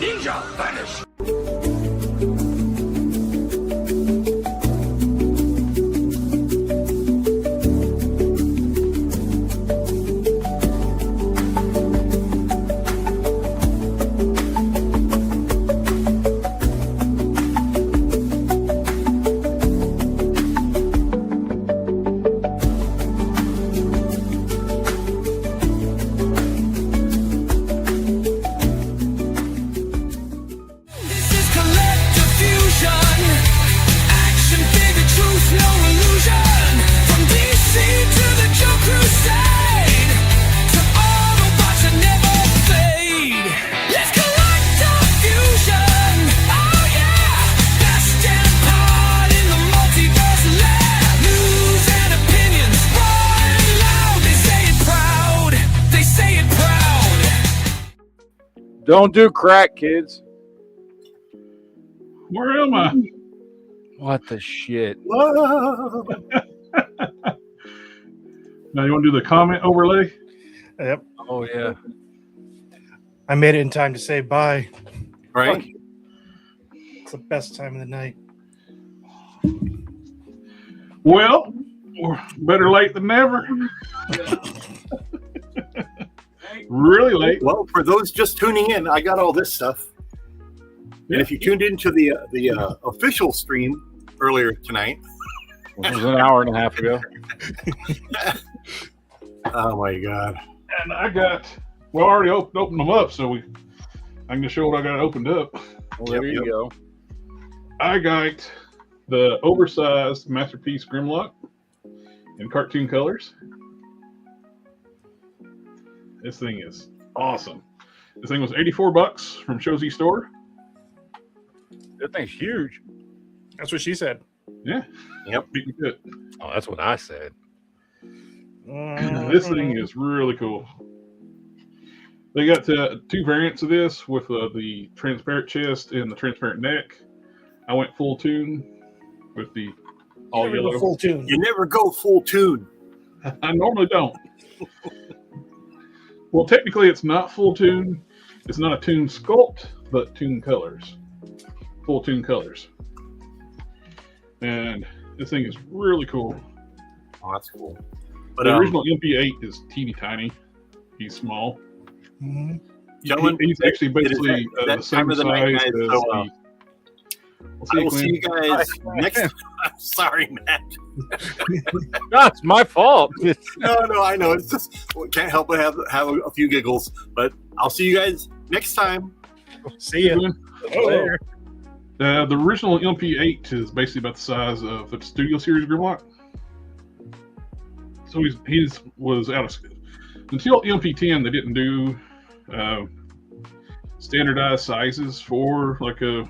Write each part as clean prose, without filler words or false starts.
Ninja vanish. Don't do crack, kids. Where am I? What the shit? Now you want to do the comment overlay? Yep. Oh, yeah. I made it in time to say bye. Right? It's the best time of the night. Well, we're better late than never. Really late. Well, for those just tuning in, I got all this stuff. And if you tuned into the official stream earlier tonight, It was an hour and a half ago. oh my God! And I got, well, I already opened them up, so I can just show what I got opened up. Well, there you go. I got the oversized Masterpiece Grimlock in cartoon colors. This thing is awesome. This thing was $84 from Shozy Store. That thing's huge. That's what she said. Yeah. Yep. Beat me good. Oh, that's what I said. This thing is really cool. They got two variants of this with the transparent chest and the transparent neck. I went full tune with the all yellow. Full tune. You never go full tune. I normally don't. Well, technically, it's not full tune. It's not a tune sculpt, but tune colors. Full tune colors. And this thing is really cool. Oh, that's cool. But The original MP8 is teeny tiny. He's small. Mm-hmm. gentlemen, He's actually it is basically that the same time of the night, size guys, as so, the. I will see you guys next. I'm sorry, Matt. That's my fault. No, I know. It's just can't help but have a few giggles. But I'll see you guys next time. See ya. Later. The original MP8 is basically about the size of the Studio Series Grimlock. So he was out of until MP10. They didn't do standardized sizes for like a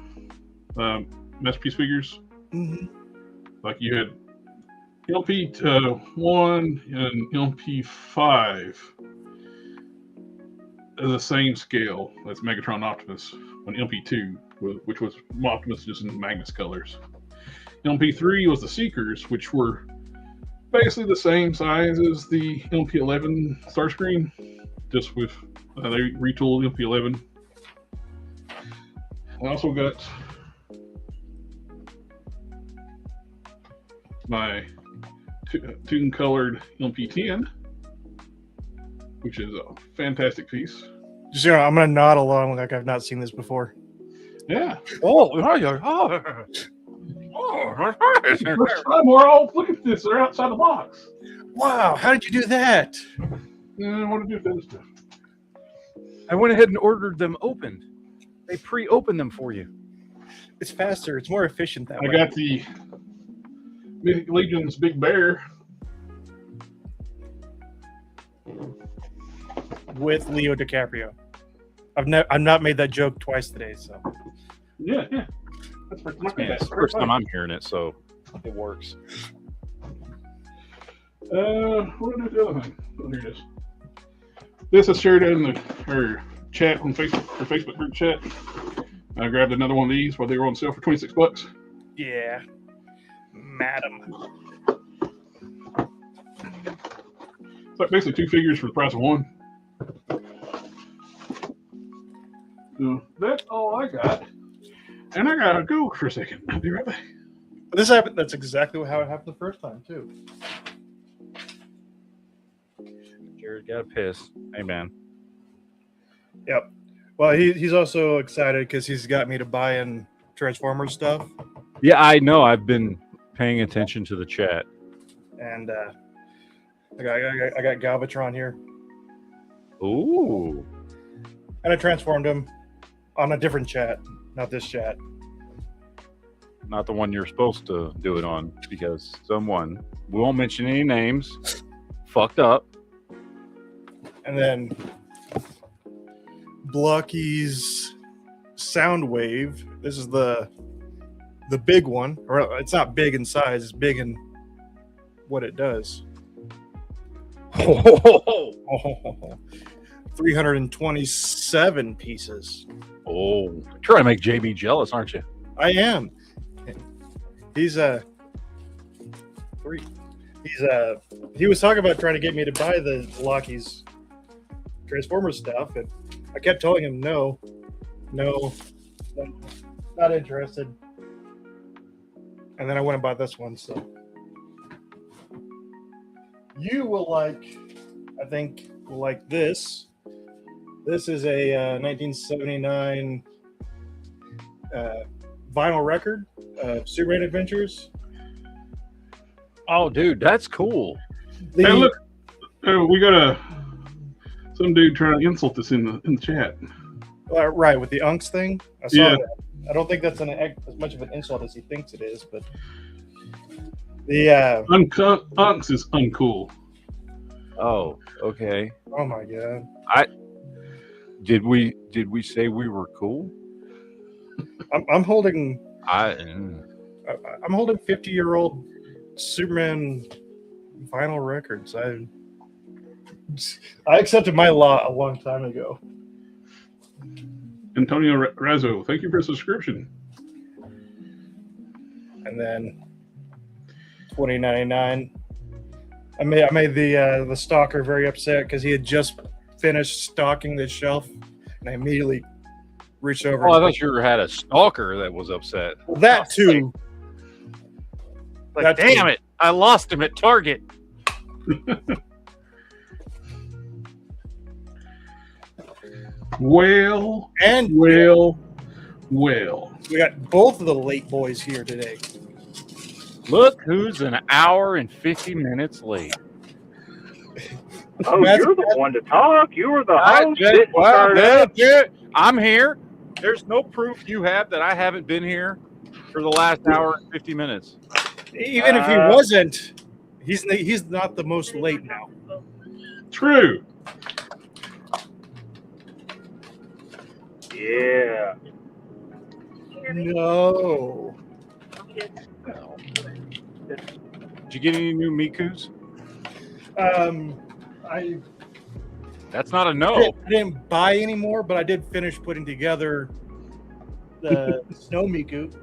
Masterpiece figures. Mm-hmm. Like you had LP1 and LP5 are the same scale as Megatron Optimus. On LP2, which was Optimus just in Magnus colors. LP3 was the Seekers, which were basically the same size as the LP11 Starscream, just with they retooled LP11. I also got my tune colored LP10, which is a fantastic piece. Just, I'm going to nod along like I've not seen this before. Yeah. Oh, First time we're all look at this. They're outside the box. Wow, how did you do that? I want to do this stuff. I went ahead and ordered them opened. They pre-opened them for you. It's faster. It's more efficient that I way. got the Mythic Legion's Big Bear. With Leo DiCaprio. I've not made that joke twice today, so. Yeah. That's It's the first time I'm hearing it, so it works. What did I do the other thing? Oh, here it is. This is shared in the chat on Facebook, or Facebook group chat. I grabbed another one of these while they were on sale for $26. Yeah. Madam. It's like basically two figures for the price of one. So that's all I got. And I gotta go for a second. I'll be right back. But this happened. That's exactly how it happened the first time too. Jared got a piss. Hey, man. Yep. Well, he's also excited because he's got me to buy in Transformers stuff. Yeah, I know. I've been paying attention to the chat. And I got Galvatron here. Ooh. And I transformed him on a different chat, not this chat. Not the one you're supposed to do it on, because someone, we won't mention any names, fucked up. And then Blocky's Soundwave. This is the big one. Or it's not big in size, it's big in what it does. 327 pieces. Oh, trying to make JB jealous, aren't you? I am. He was talking about trying to get me to buy the Lockheed's Transformers stuff, and I kept telling him no, not interested. And then I went and bought this one. So you will like, I think, will like this. This is a 1979 vinyl record of Superman Adventures. Oh, dude, that's cool. Hey, look, we got some dude trying to insult us in the chat. Right, with the Unks thing. I saw that. I don't think that's as much of an insult as he thinks it is, but the Unks is uncool. Oh, okay. Oh my god. Did we say we were cool? I'm holding. I'm holding 50-year-old Superman vinyl records. I accepted my lot a long time ago. Antonio Razzo, thank you for a subscription. And then $20.99. I made the stalker very upset because he had just finished stocking the shelf, and I immediately reached over. Oh, I thought you had a stalker that was upset. Well, that too. Like, damn it! I lost him at Target. Well. We got both of the late boys here today. Look who's an hour and 50 minutes late. Oh, you're the one to talk. You were the host. I'm here. There's no proof you have that I haven't been here for the last hour and 50 minutes. Even if he wasn't, he's not the most late now. True. Yeah. No. Did you get any new Mikus? That's not a no. I didn't buy any more, but I did finish putting together the Snow Miku.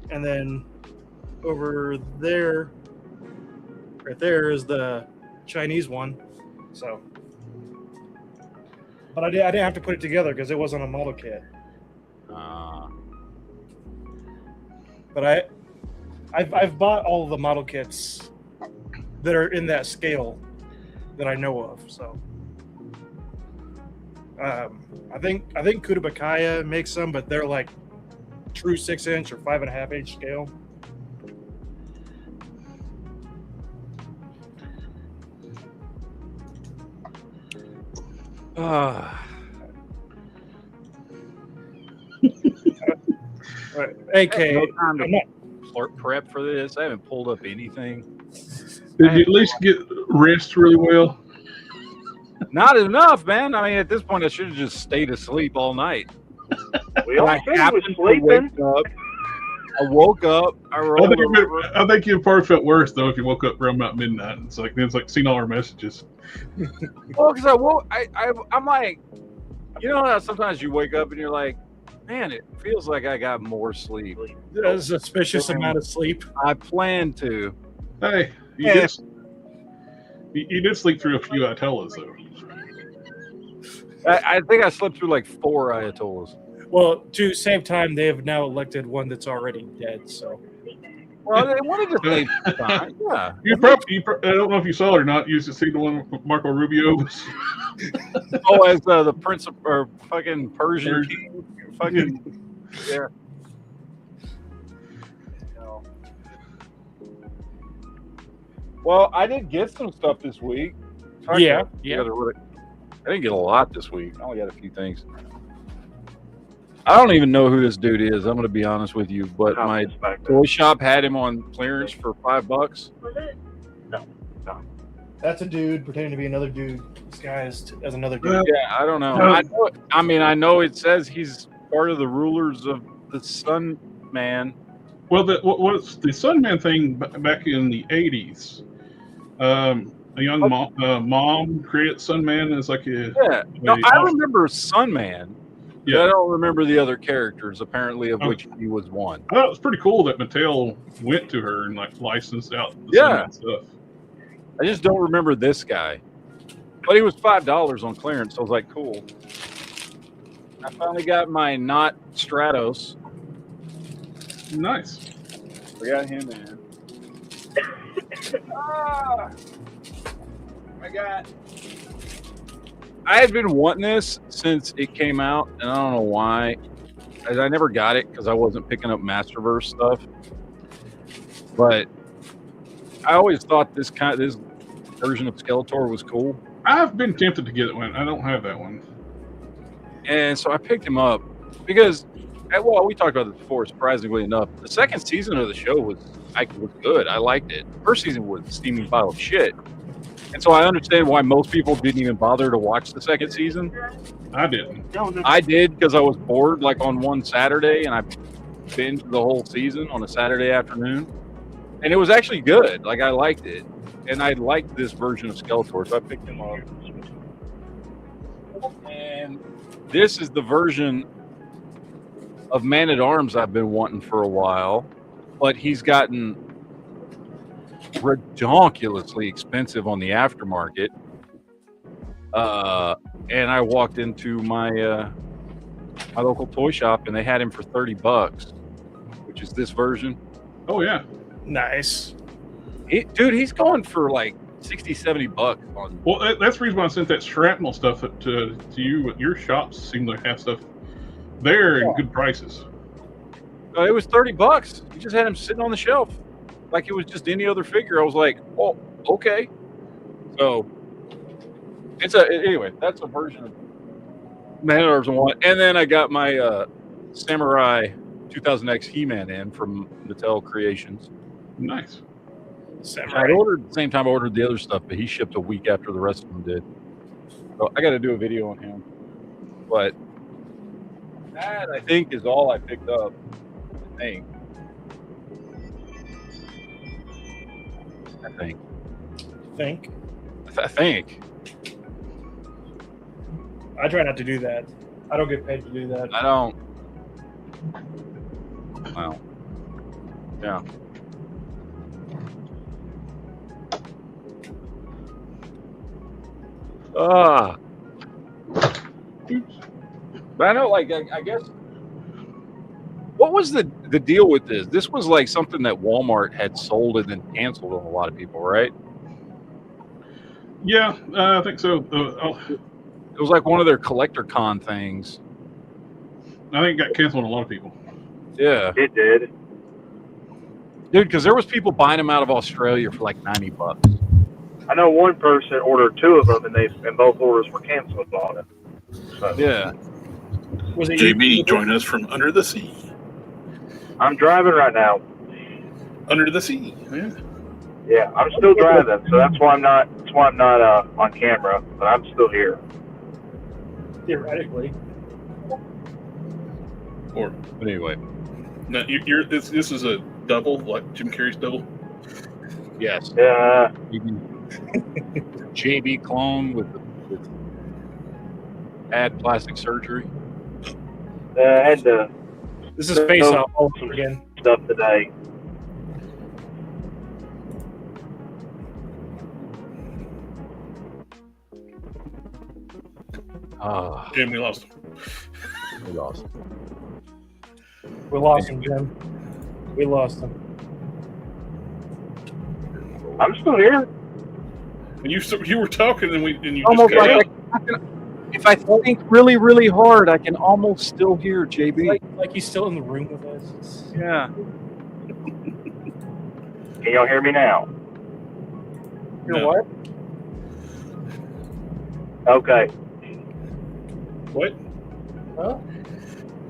And then over there, right there is the Chinese one. So, but I didn't have to put it together because it wasn't a model kit. But I've bought all of the model kits that are in that scale that I know of. So I think Kutabakaya makes some, but they're like true 6-inch or 5.5-inch scale. AK, no time to prep for this. I haven't pulled up anything. Did you at least get rest really well? Not enough, man. I mean, at this point, I should have just stayed asleep all night. We all said he was sleeping. I woke up. I think you probably felt worse though if you woke up around about midnight. It's like seeing all our messages. Well, because I woke, I'm like, you know how sometimes you wake up and you're like, man, it feels like I got more sleep. That's a suspicious amount of sleep. I plan to. Hey, you did sleep through a few Atellas though. I think I slept through like 4 Ayatollahs. Well, to save time, they have now elected one that's already dead. So Well, they wanted to save time. Yeah. I don't know if you saw it or not. You used to see the one with Marco Rubio. Oh, as the Prince of or fucking Persian king. Fucking yeah. No. Well, I did get some stuff this week. Yeah. I didn't get a lot this week. I only got a few things. I don't even know who this dude is. I'm going to be honest with you, but my toy shop had him on clearance for $5. No. That's a dude pretending to be another dude disguised as another dude. Yeah, I don't know. I know it says he's part of the rulers of the Sun Man. Well, what's the Sunman thing back in the 80s? A young mom created Sunman as like a... Yeah. No, I remember Sunman. Yeah. I don't remember the other characters, apparently, of which he was one. I thought it was pretty cool that Mattel went to her and like licensed out the Sunman stuff. I just don't remember this guy. But he was $5 on clearance, so I was like, cool. I finally got my not Stratos. Nice. We got him in. I had been wanting this since it came out, and I don't know why. I never got it because I wasn't picking up Masterverse stuff. But I always thought this version of Skeletor was cool. I've been tempted to get one. I don't have that one. And so I picked him up because, well, we talked about this before, surprisingly enough. The second season of the show was good. I liked it. The first season was a steaming pile of shit. And so I understand why most people didn't even bother to watch the second season. I didn't. I did because I was bored like on one Saturday, and I binged the whole season on a Saturday afternoon. And it was actually good. Like, I liked it. And I liked this version of Skeletor, so I picked him up. And this is the version of Man-at-Arms I've been wanting for a while. But he's gotten redonkulously expensive on the aftermarket. And I walked into my my local toy shop, and they had him for $30, which is this version. Oh, yeah. Nice. Dude, he's going for like $60-$70 on. Well, that's the reason why I sent that shrapnel stuff to you. Your shops seem to have stuff there and good prices. It was $30. You just had him sitting on the shelf like it was just any other figure. I was like, oh, okay. So anyway, that's a version of Man-at-Arms one. And then I got my Samurai 2000X He-Man in from Mattel Creations. Nice. I ordered at the same time I ordered the other stuff, but he shipped a week after the rest of them did. So I got to do a video on him. But that, I think, is all I picked up. I think. I try not to do that. I don't get paid to do that. I don't. Wow. Yeah. But I know, like, I guess. What was the deal with this? This was like something that Walmart had sold and then canceled on a lot of people, right? Yeah, I think so. It was like one of their collector con things. I think it got canceled on a lot of people. Yeah. It did. Dude, because there was people buying them out of Australia for like $90. I know one person ordered 2 of them, and both orders were canceled on it. So. Yeah. Was it JB, join us from under the sea. I'm driving right now. Under the sea. Yeah. Yeah, I'm still driving, so that's why I'm not on camera, but I'm still here. Theoretically. Or anyway. Now this is a double, like Jim Carrey's double. Yes. Yeah. JB clone with bad plastic surgery. I had to. This is face off all over again. Stuff today. Ah, Jim, we lost him. we lost. We lost him, Jim. We lost him. I'm still here. And you were talking, and you Almost just cut like out. if I think really, really hard, I can almost still hear JB. Like he's still in the room with us. Yeah. Can y'all hear me now? You're No. what? Okay. What? Huh?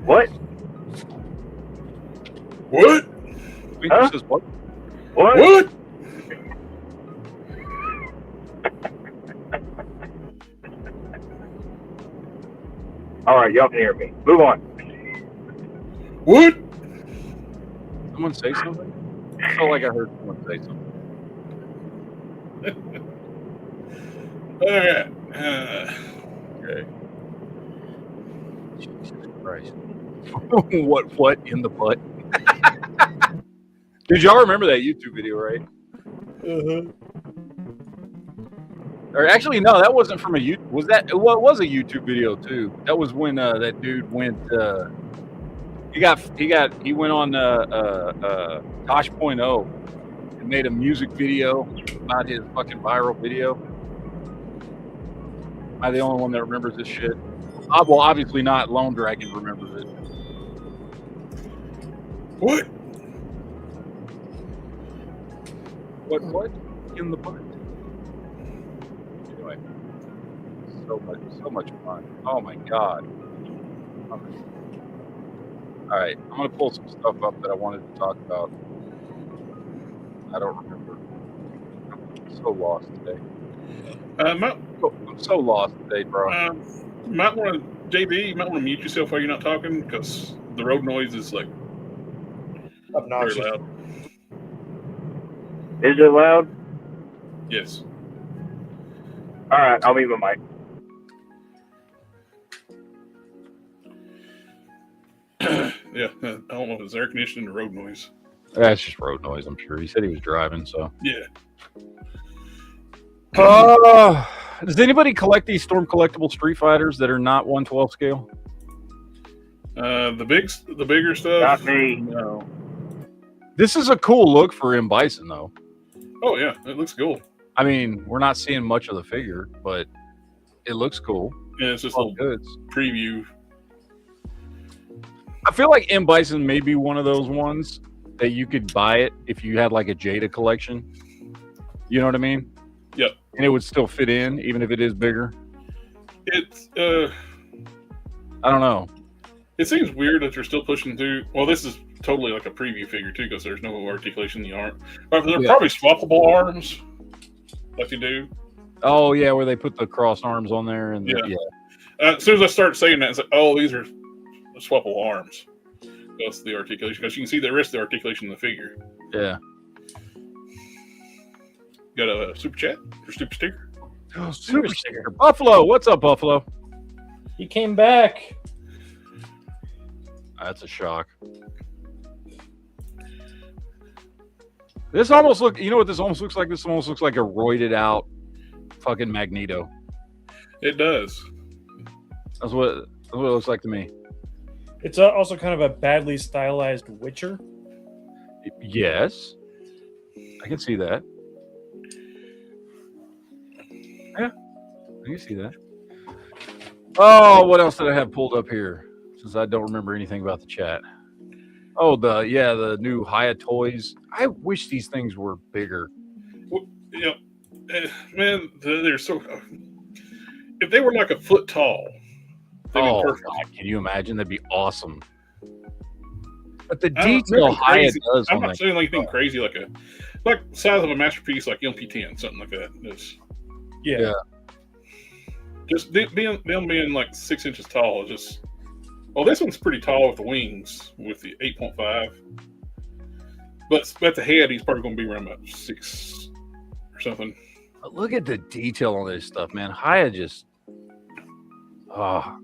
What? What? Wait, Huh? says what? What? What? All right, y'all can hear me. Move on. What? Someone say something? I felt like I heard someone say something. All right. Okay. Jesus Christ. What in the butt? Did y'all remember that YouTube video, right? Or actually, no, that wasn't from a YouTube. Was that? Well, it was a YouTube video too. That was when that dude went. He went on Tosh.0 and made a music video about his fucking viral video. Am I the only one that remembers this shit? Well, obviously not. Lone Dragon remembers it. What? What in the butt? Anyway, so much fun. Oh my god. All right, I'm gonna pull some stuff up that I wanted to talk about. I don't remember. I'm so lost today. I'm so lost today, bro. Might want to, JB, you might want to mute yourself while you're not talking, because the road noise is like very Obnoxious. loud. Is it loud? Yes. All right, I'll mute my mic. Yeah, I don't know if it's air conditioning or road noise. That's just road noise, I'm sure. He said he was driving, so. Yeah. Does anybody collect these Storm Collectible Street Fighters that are not 1/12 scale? The bigger stuff. Not me. No. This is a cool look for M. Bison, though. Oh yeah, it looks cool. I mean, we're not seeing much of the figure, but it looks cool. Yeah, it's just a All little goods. preview. I feel like M. Bison may be one of those ones that you could buy it if you had like a Jada collection. You know what I mean? Yep. And it would still fit in, even if it is bigger. It's I don't know. it seems weird that you're still pushing through. Well, this is totally like a preview figure too, because there's no articulation in the arm. But they're probably swappable arms, like you do. Oh yeah, where they put the cross arms on there, and Yeah. As soon as I start saying that, it's like, oh, these are swappable arms. That's the articulation, because you can see the rest of the articulation in the figure. yeah. Got a super chat or super sticker? Oh, super sticker. Buffalo, what's up, Buffalo? He came back. That's a shock. This almost look. You know what this almost looks like? This almost looks like a roided out fucking Magneto. It does. That's what it looks like to me. It's also kind of a badly stylized Witcher. Yes, I can see that. Yeah, I can see that. Oh, what else did I have pulled up here? Since I don't remember anything about the chat. Oh, the new Hiya toys. I wish these things were bigger. Well, you know, man, they're so. If they were like a foot tall, they'd be Oh perfect. God, can you imagine? That'd be awesome. But the I don't- detail nothing Hiya crazy. does I'm on not that. saying anything crazy like size of a masterpiece, like LP10, something like that. Yeah. Just them being like 6 inches tall is just. Well, this one's pretty tall with the wings, with the 8.5. But at the head, he's probably going to be around about 6 or something. But look at the detail on this stuff, man. Hiya just. Oh,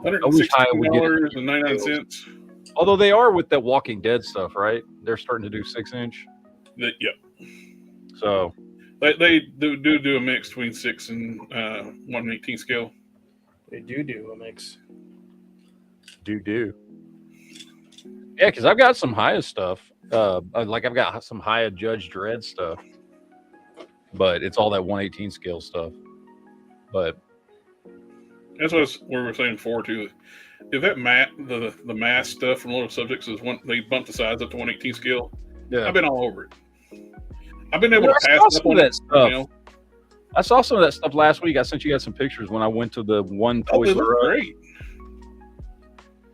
$116.99. although they are with that Walking Dead stuff, right? They're starting to do 6-inch. Yep. So They do a mix between 6 and 1/18 scale. They do a mix. Do. Yeah, because I've got some Haya stuff. Like I've got some Haya Judge Dredd stuff, but it's all that 1/18 scale stuff. But That's what we were saying before too. If that the mass stuff from Little Subjects is one, they bumped the size up to 1/18 scale. yeah, I've been all over it. I've been able to I pass saw up some on of that it. stuff. You know? I saw some of that stuff last week. I sent you guys some pictures when I went to the one Oh, they Toys R look Us, great.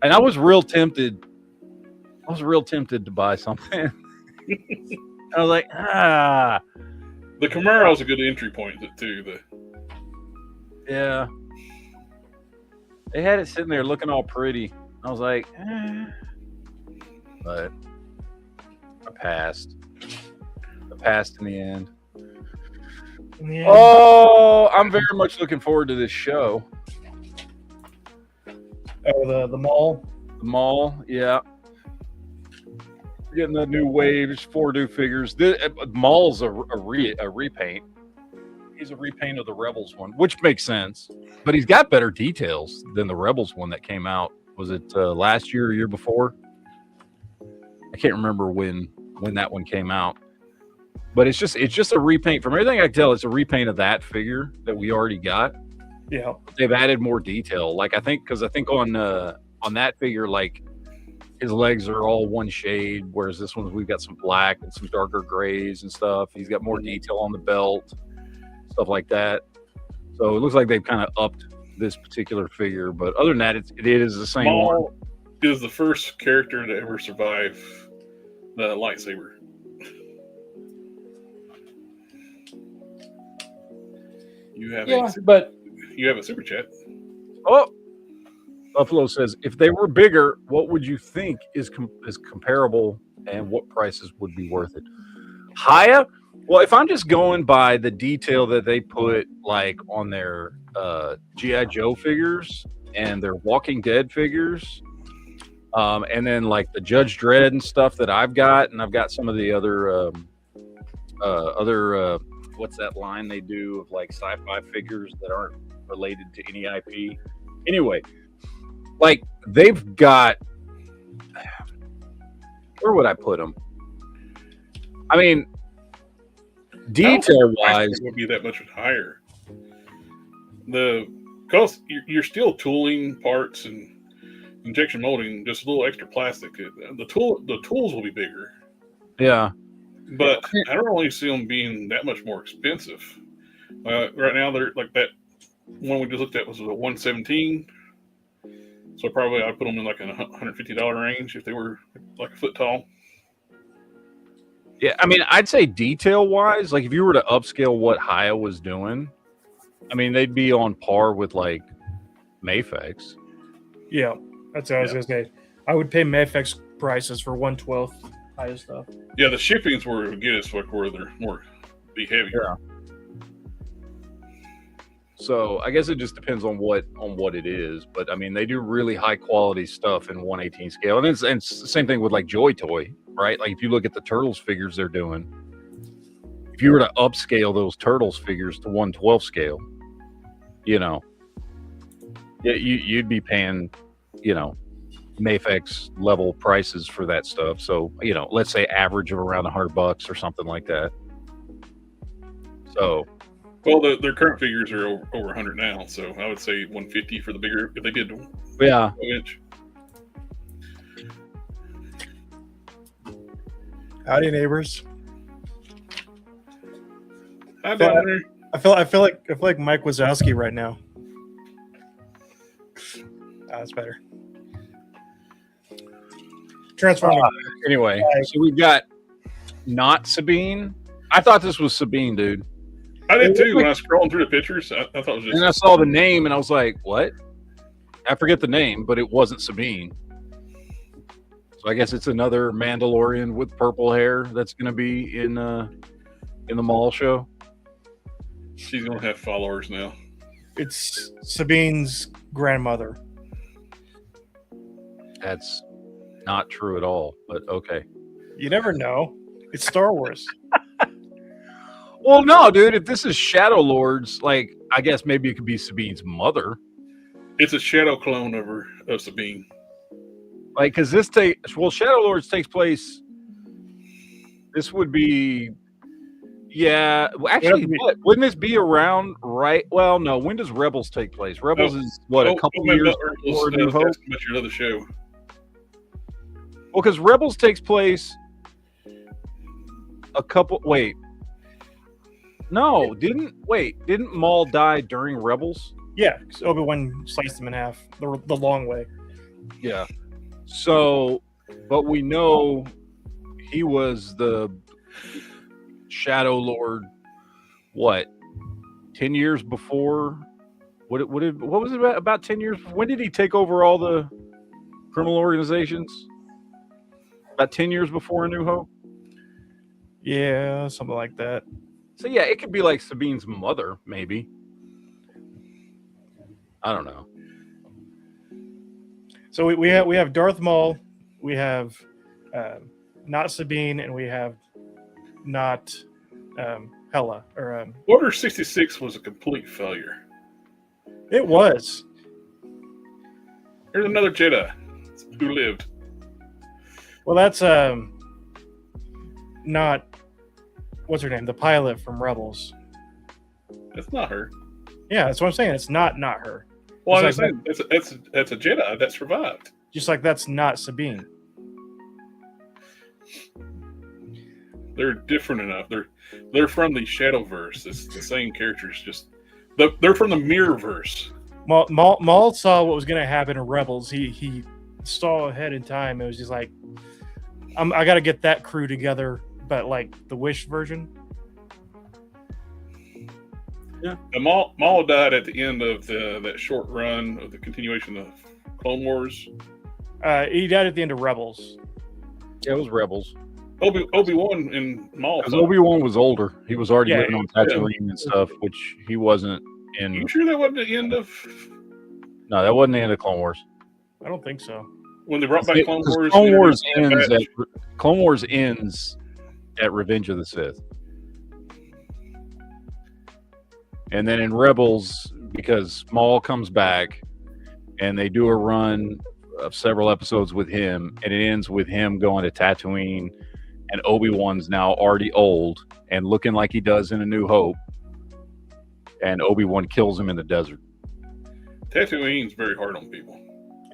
and I was real tempted. I was real tempted to buy something. I was like, The Camaro's a good entry point too. yeah. They had it sitting there looking all pretty. I was like, but I passed. I passed in the end. Yeah. Oh, I'm very much looking forward to this show. Oh, the mall. The mall, yeah. We're getting the new waves, 4 new figures. The mall's a repaint. He's a repaint of the Rebels one, which makes sense. But he's got better details than the Rebels one that came out. Was it last year or year before? I can't remember when that one came out. But it's just a repaint. From everything I can tell, it's a repaint of that figure that we already got. Yeah. They've added more detail. Like I think on that figure, like his legs are all one shade, whereas this one we've got some black and some darker grays and stuff. He's got more detail on the belt, stuff like that. So it looks like they've kind of upped this particular figure. But other than that, it is the same one. Maul is the first character to ever survive the lightsaber. You have a super chat. Oh, Buffalo says, if they were bigger, what would you think is comparable and what prices would be worth it? Haya? Well, if I'm just going by the detail that they put like on their G.I. Joe figures and their Walking Dead figures, and then like the Judge Dredd and stuff that I've got, and I've got some of the other what's that line they do of like sci-fi figures that aren't related to any IP? Anyway, like they've got, where would I put them? I mean, detail wise, would be that much higher. Because you're still tooling parts and injection molding, just a little extra plastic. The tools will be bigger. Yeah. But I don't really see them being that much more expensive. Right now, they're like that one we just looked at was a 117. So probably I'd put them in like a $150 range if they were like a foot tall. Yeah, I mean, I'd say detail-wise, like if you were to upscale what Haya was doing, I mean, they'd be on par with like Mafex. Yeah, that's what I was gonna say. I would pay Mafex prices for 1/12 Haya stuff. Yeah, the shipping's where it would get us, like where they're more be heavier. Yeah. So I guess it just depends on what it is, but I mean they do really high quality stuff in 1/18 scale, and it's the same thing with like Joy Toy, right? Like if you look at the Turtles figures they're doing, if you were to upscale those Turtles figures to 1/12 scale, you know, yeah, you'd be paying, you know, Mafex level prices for that stuff. So you know, let's say average of around $100 or something like that. So. Well, their current figures are over 100 now, so I would say 150 for the bigger if they did. Yeah. Inch. Howdy, neighbors. Hi, down there. I feel like Mike Wazowski right now. That's better. Transforming. Anyway, so we've got not Sabine. I thought this was Sabine, dude. I did too. When I was scrolling through the pictures, I thought it was just. And I saw the name, and I was like, "What?" I forget the name, but it wasn't Sabine. So I guess it's another Mandalorian with purple hair that's going to be in the mall show. She's gonna have followers now. It's Sabine's grandmother. That's not true at all, but okay. You never know. It's Star Wars. Well, no, dude. If this is Shadow Lords, like I guess maybe it could be Sabine's mother. It's a shadow clone of Sabine. Like, because Shadow Lords takes place. This would be, yeah. Well, actually, wouldn't this be around right? Well, no. When does Rebels take place? Rebels is what, a couple years before New Hope. That's your other show. Well, because Rebels takes place a couple. Wait, no, didn't Maul die during Rebels? Yeah, because Obi-Wan sliced him in half the long way. Yeah. So, but we know he was the Shadow Lord. What? 10 years before? What was it about 10 years? When did he take over all the criminal organizations? About 10 years before A New Hope? Yeah, something like that. So yeah, it could be like Sabine's mother, maybe. I don't know. So we have Darth Maul, we have not Sabine, and we have not Hela or Order 66 was a complete failure. It was. There's another Jedi who lived. Well, that's not what's her name, the pilot from Rebels. That's not her. Yeah, that's what I'm saying. It's not her. Well, It's I'm saying that's a Jedi that survived. Just like that's not Sabine. They're different enough. They're from the Shadowverse. It's the same characters. Just they're from the Mirrorverse. Maul saw what was going to happen in Rebels. He saw ahead in time. It was just like, I got to get that crew together, but like the Wish version. Yeah, and Maul died at the end of that short run of the continuation of Clone Wars. He died at the end of Rebels. Yeah, it was Rebels. Obi-Wan and Maul. Because Obi-Wan was older. He was already living on Tatooine and stuff, which he wasn't in. You sure that wasn't the end of? No, that wasn't the end of Clone Wars. I don't think so. When they brought back Clone Wars. Clone Wars ends at Revenge of the Sith. And then in Rebels, because Maul comes back and they do a run of several episodes with him, and it ends with him going to Tatooine, and Obi-Wan's now already old and looking like he does in A New Hope, and Obi-Wan kills him in the desert. Tatooine's very hard on people.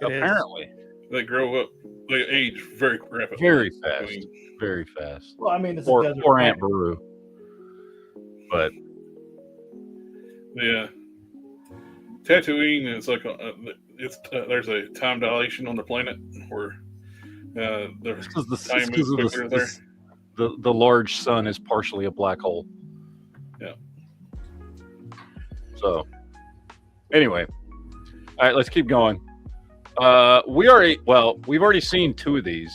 Apparently. They grow up, they age very rapidly. Very fast. Very fast. Well, I mean, it's or Aunt Beru. But yeah, Tatooine is like there's a time dilation on the planet where the large sun is partially a black hole. Yeah. So, anyway, all right, let's keep going. We've already seen two of these.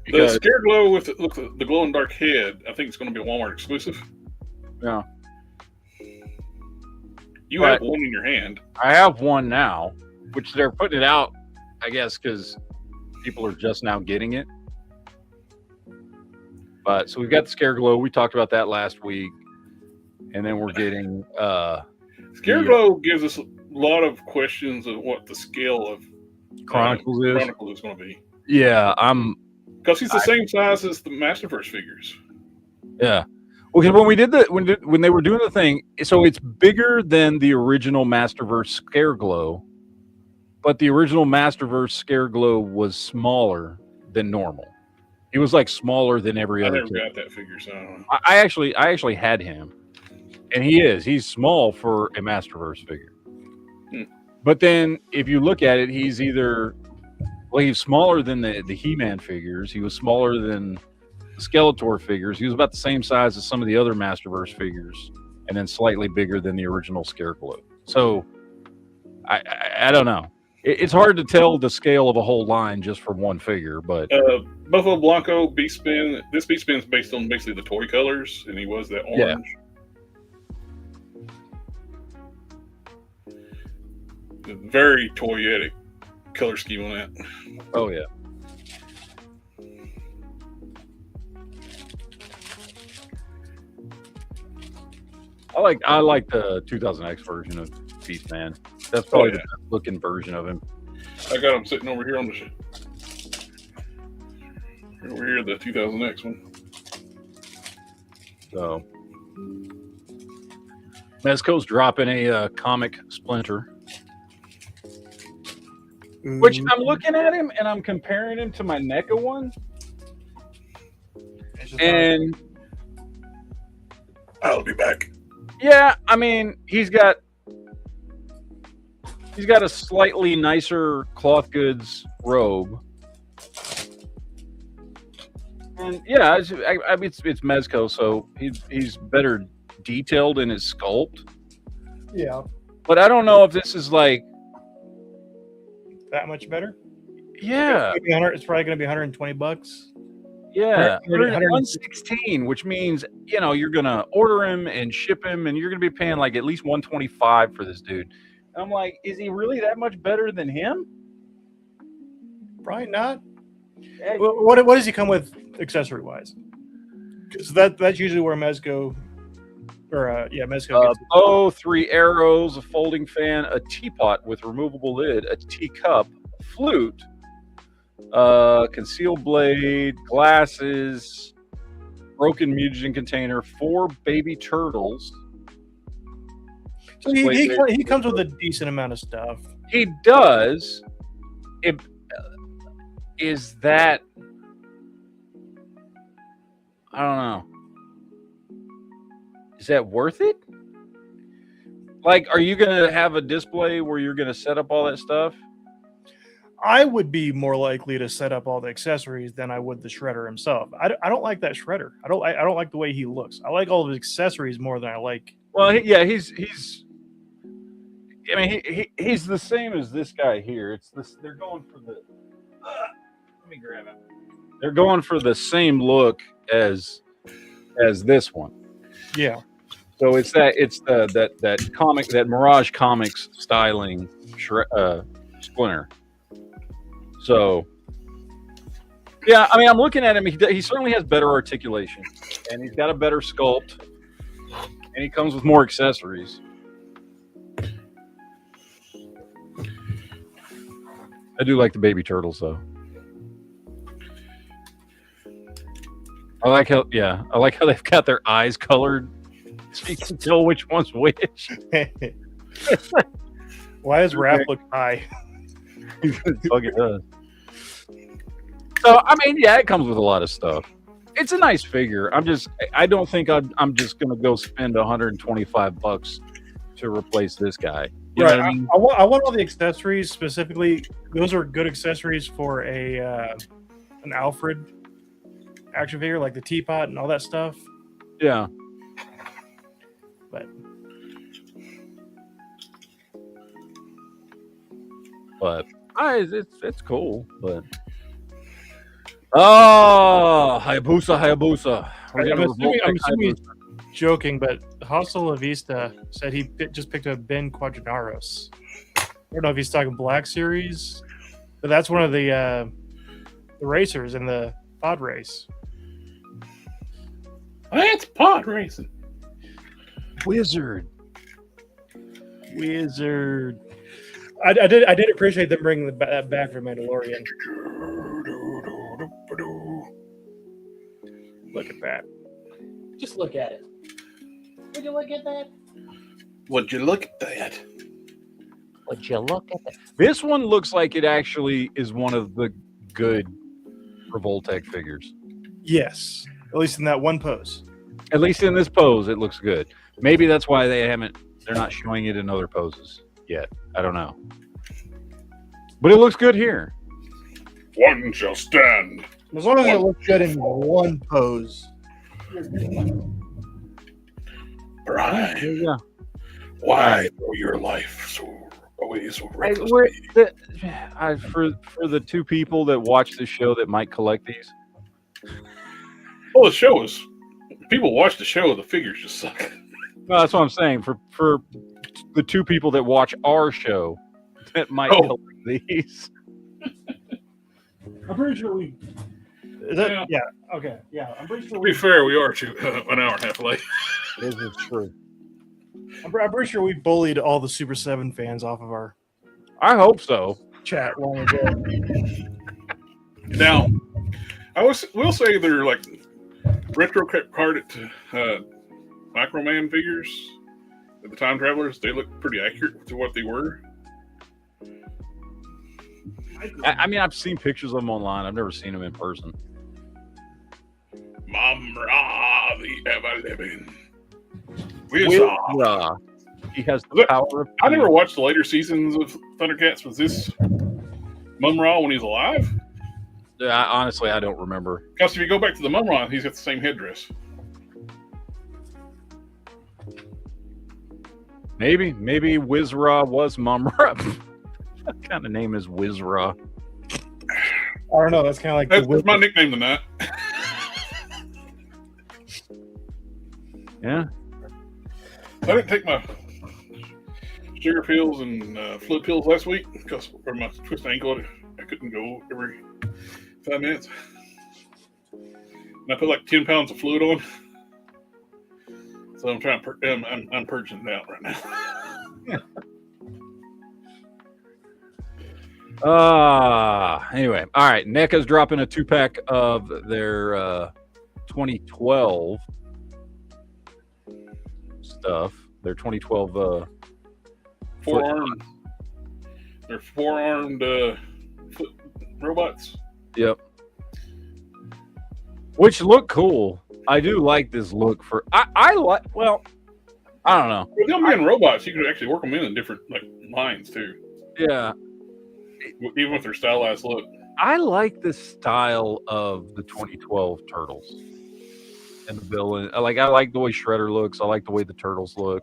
The Scareglow with the glow in dark head, I think it's going to be a Walmart exclusive. Yeah. You have one in your hand. I have one now, which they're putting it out, I guess, because people are just now getting it. But so we've got the Scareglow. We talked about that last week, and then we're getting Scareglow gives us a lot of questions of what the scale of Chronicles is going to be. Yeah, because he's the same size as the Masterverse figures. Yeah. Well, because when we did when they were doing the thing, so it's bigger than the original Masterverse Scareglow, but the original Masterverse Scareglow was smaller than normal. He was like smaller than every other. I never got that figure, so I don't know. I actually had him, and he's small for a Masterverse figure. But then if you look at it, he's smaller than the He-Man figures. He was smaller than the Skeletor figures. He was about the same size as some of the other Masterverse figures, and then slightly bigger than the original Scareglow. So I don't know. It's hard to tell the scale of a whole line just from one figure, but Buffalo Blanco Beast Spin. This Beast Spin is based on basically the toy colors, and he was that orange. Yeah. Very toyetic color scheme on that. Oh yeah. I like the 2000X version of Beast Man. That's probably yeah. the best looking version of him. I got him sitting over here on the over here, the 2000X one. So Mezco's dropping a comic Splinter, which I'm looking at him and I'm comparing him to my NECA one, and I'll be back. yeah, I mean he's got a slightly nicer cloth goods robe. And yeah, it's Mezco, so he's better detailed in his sculpt. Yeah. But I don't know if this is like That much better? yeah, It's probably going to be $120. yeah, 116, which means you're gonna order him and ship him, and you're gonna be paying like at least $125 for this dude. And I'm like, is he really that much better than him? Probably not. What does he come with accessory wise? Because that's usually where Mezco Mezco gets bow, 3 arrows, a folding fan, a teapot with removable lid, a teacup, a flute, concealed blade, glasses, broken mutagen container, 4 baby turtles. So he comes with a decent amount of stuff. He does. Is that? I don't know. Is that worth it? Like, are you going to have a display where you're going to set up all that stuff? I would be more likely to set up all the accessories than I would the shredder himself. I don't like that shredder. I don't like the way he looks. I like all of his accessories more than I like. Well, he's. I mean, he's the same as this guy here. It's this. They're going for the. Let me grab it. They're going for the same look as this one. Yeah. So it's that comic, that Mirage Comics styling Splinter. So yeah, I mean, I'm looking at him. He certainly has better articulation, and he's got a better sculpt, and he comes with more accessories. I do like the baby turtles, though. I like how they've got their eyes colored, so you can tell which one's which. Why does Raph look high? Fuck it does. So I mean, yeah, it comes with a lot of stuff. It's a nice figure. I don't think I'm just gonna go spend $125 to replace this guy. You know what I mean? I want all the accessories specifically. Those are good accessories for an Alfred action figure, like the teapot and all that stuff. Yeah. But it's cool. But Hayabusa. I'm assuming he's joking, but Hostel La Vista said he just picked up Ben Quadranaros. I don't know if he's talking Black Series, but that's one of the racers in the pod race. That's pod racing. Wizard. I did appreciate them bringing that back for Mandalorian. Look at that. Just look at it. Would you look at that? Would you look at that? Would you look at that? This one looks like it actually is one of the good Revoltech figures. Yes, at least in that one pose. At least in this pose, it looks good. Maybe that's why they're not showing it in other poses yet. I don't know. But it looks good here. One shall stand. As long as it looks good in one pose. Brian, Yeah. why throw your life away so recklessly? For the 2 people that watch this show that might collect these. Well, the show is. People watch the show, the figures just suck. No, that's what I'm saying. For the 2 people that watch our show that might collect these. I'm pretty sure we. Yeah. Okay. Yeah. I'm pretty sure. To be fair, we are an hour and a half late. This is true. I'm pretty sure we bullied all the Super 7 fans off of our I hope so. chat long ago. Now, will say they're like retro carded Microman figures. The Time Travelers, they look pretty accurate to what they were. I mean, I've seen pictures of them online. I've never seen them in person. Mamra the Ever-Living. He has the power of... I never watched the later seasons of Thundercats. Was this Mumra when he's alive? Honestly, I don't remember. Because if you go back to the Mumra, he's got the same headdress. Maybe Wizra was Mumra. What kind of name is Wizra? I don't know. That's kind of like That's my nickname tonight. Yeah. I didn't take my sugar pills and fluid pills last week because of my twisted ankle. I couldn't go every 5 minutes. And I put like 10 pounds of fluid on. So I'm trying to I'm purging it out right now. Anyway, all right. NECA's dropping a 2-pack of their 2012 stuff. Their 2012 four-armed. They're four-armed robots. Yep. Which look cool. I do like this look for. I like. Well, I don't know. With them being robots, you can actually work them in different like lines too. Yeah. Even with their stylized look. I like the style of the 2012 Turtles and the villain. I like the way Shredder looks. I like the way the Turtles look.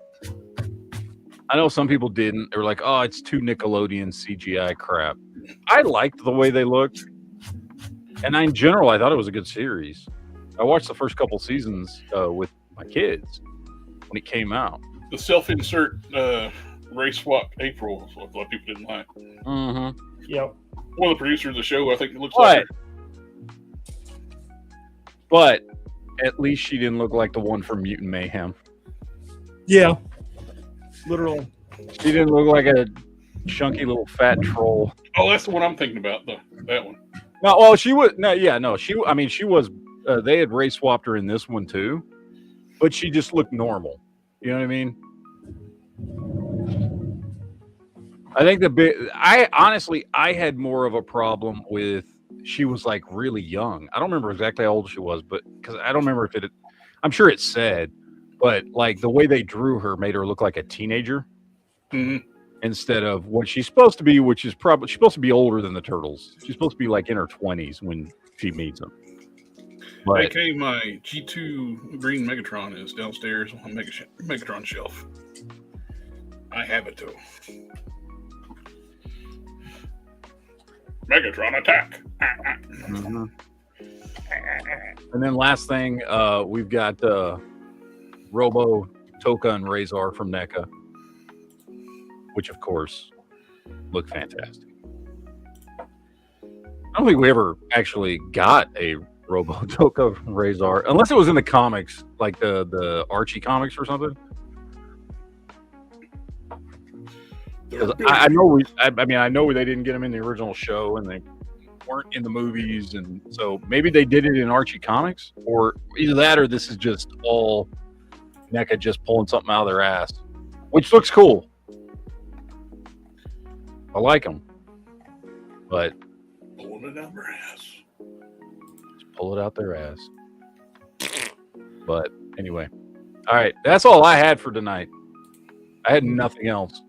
I know some people didn't. They were like, "Oh, it's too Nickelodeon CGI crap." I liked the way they looked, and in general, I thought it was a good series. I watched the first couple seasons with my kids when it came out. The self-insert race swap April is what a lot of people didn't like. Mm-hmm. Yep. One of the producers of the show, I think, it looks like. But at least she didn't look like the one from Mutant Mayhem. Yeah. Literal. She didn't look like a chunky little fat troll. Oh, that's the one I'm thinking about. That one. No, well, she was. No, yeah, no. I mean, she was. They had race swapped her in this one too, but she just looked normal. You know what I mean? I think I had more of a problem with. She was like really young. I don't remember exactly how old she was, but because I don't remember if it. I'm sure it said, but like the way they drew her made her look like a teenager instead of what she's supposed to be, which is probably she's supposed to be older than the Turtles. She's supposed to be like in her 20s when she meets them. But, AK, my G2 green Megatron is downstairs on the Megatron shelf. I have it too. Megatron attack. Mm-hmm. And then last thing, we've got Robo, Toka, and Razor from NECA, which of course look fantastic. I don't think we ever actually got a Robo, Toka, Razor, unless it was in the comics, like the Archie comics or something. I know they didn't get them in the original show, and they weren't in the movies, and so maybe they did it in Archie comics, or either that, or this is just all NECA just pulling something out of their ass, which looks cool. I like them, but pulling it out their ass. Just pull it out their ass. But anyway, all right, that's all I had for tonight. I had nothing else.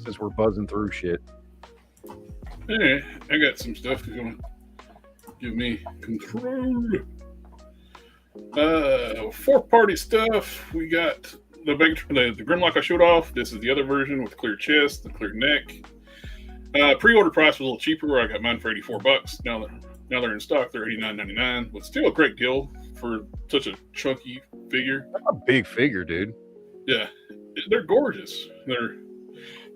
Since we're buzzing through shit. Yeah, I got some stuff that's gonna give me control. 4-party stuff. We got the Grimlock I showed off. This is the other version with the clear chest, the clear neck. Pre-order price was a little cheaper. I got mine for $84. Now they're in stock. They're $89.99, but still a great deal for such a chunky figure. That's a big figure, dude. Yeah, they're gorgeous.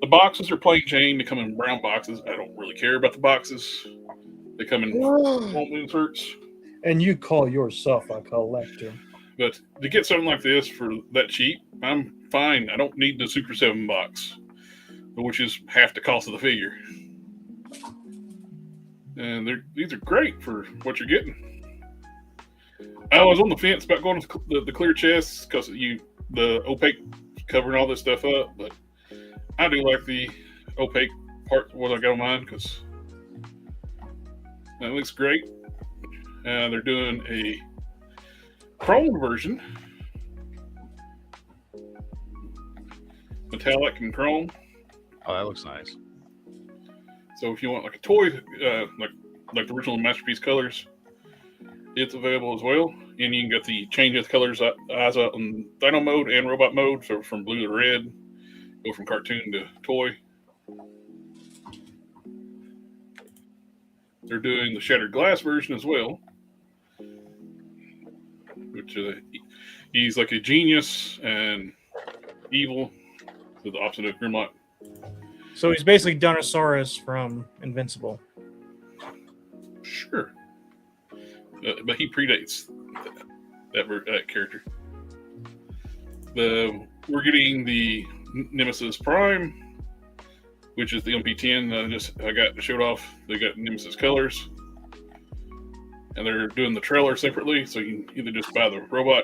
The boxes are plain Jane. They come in brown boxes. I don't really care about the boxes. They come in foam inserts. And you call yourself a collector. But to get something like this for that cheap, I'm fine. I don't need the Super 7 box, which is half the cost of the figure. And these are great for what you're getting. I was on the fence about going to the clear chests because the opaque covering all this stuff up, but I do like the opaque part what I got on mine because it looks great. They're doing a chrome version, metallic and chrome. Oh, that looks nice. So if you want like a toy, like the original Masterpiece colors, it's available as well. And you can get the change of the colors eyes out in Dino mode and robot mode. So from blue to red, go from cartoon to toy. They're doing the shattered glass version as well, which he's like a genius and evil, so the opposite of Grimlock. So he's basically Dinosaurus from Invincible. Sure. But he predates that character. We're getting the Nemesis Prime, which is the MP10. I got showed off. They got Nemesis colors, and they're doing the trailer separately, so you can either just buy the robot.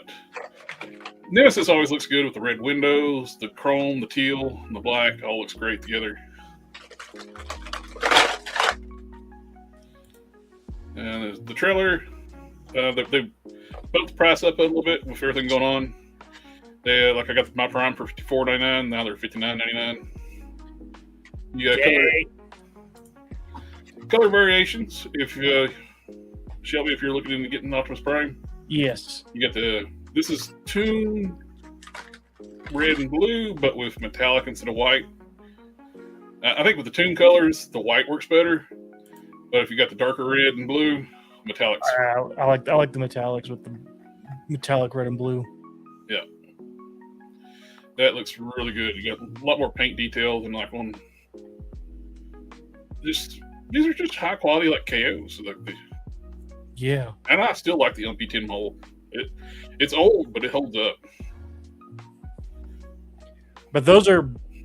Nemesis always looks good with the red windows, the chrome, the teal, and the black. All looks great together. And the trailer, they bumped the price up a little bit with everything going on. I got my Prime for $54.99. Now they're $59.99. You got color variations. If Shelby, if you're looking into getting Optimus Prime, Yes. you got this is Toon red and blue, but with metallic instead of white. I think with the Toon colors, the white works better. But if you got the darker red and blue, metallics. I like the metallics with the metallic red and blue. Yeah, that looks really good. You got a lot more paint detail than like on. These are just high quality like KOs. Yeah. And I still like the LP10 mold. It's old, but it holds up. But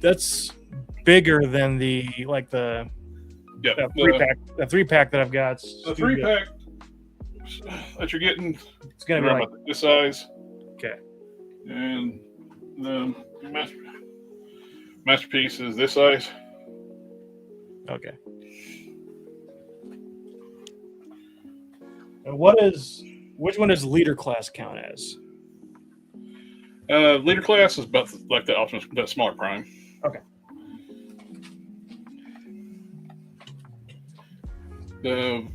that's bigger than the three pack that I've got. The 3-pack that you're getting, it's gonna be like this size. Okay. And the masterpiece is this size. Okay. And which one does leader class count as? Leader class is about like the Optimus, that smaller Prime. Okay.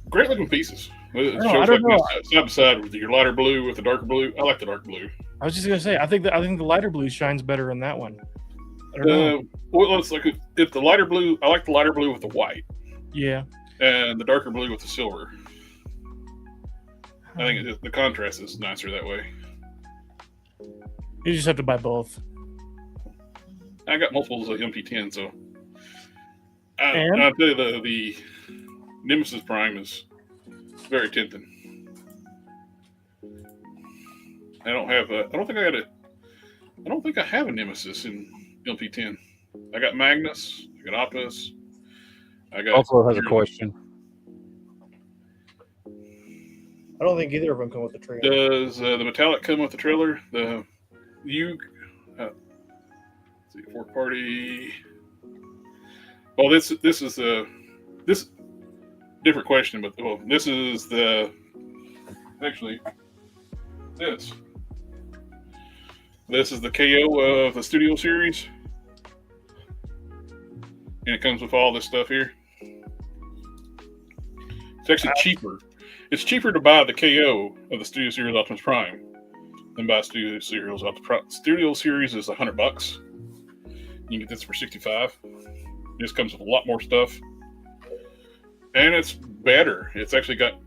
Great looking pieces. It I shows don't like know. this side by side with your lighter blue with the darker blue. I like the dark blue. I was just gonna say, I think the lighter blue shines better in that one. I don't know. Well, it's like if the lighter blue, I like the lighter blue with the white. Yeah. And the darker blue with the silver. I think the contrast is nicer that way. You just have to buy both. I got multiples of MP10, so And? I'll tell you the Nemesis Prime is very tempting. I don't think I have a Nemesis in LP10. I got Magnus, I got Optimus, I got. Also has a question. I don't think either of them come with the trailer. Does the metallic come with the trailer? Let's see, fourth party. Well, this is this different question, but this is this is the KO of the Studio Series, and it comes with all this stuff here. It's actually cheaper. It's cheaper to buy the KO of the Studio Series Optimus Prime than buy Studio Series Optimus Prime. Studio Series is $100. You can get this for $65. This comes with a lot more stuff, and it's better. It's actually got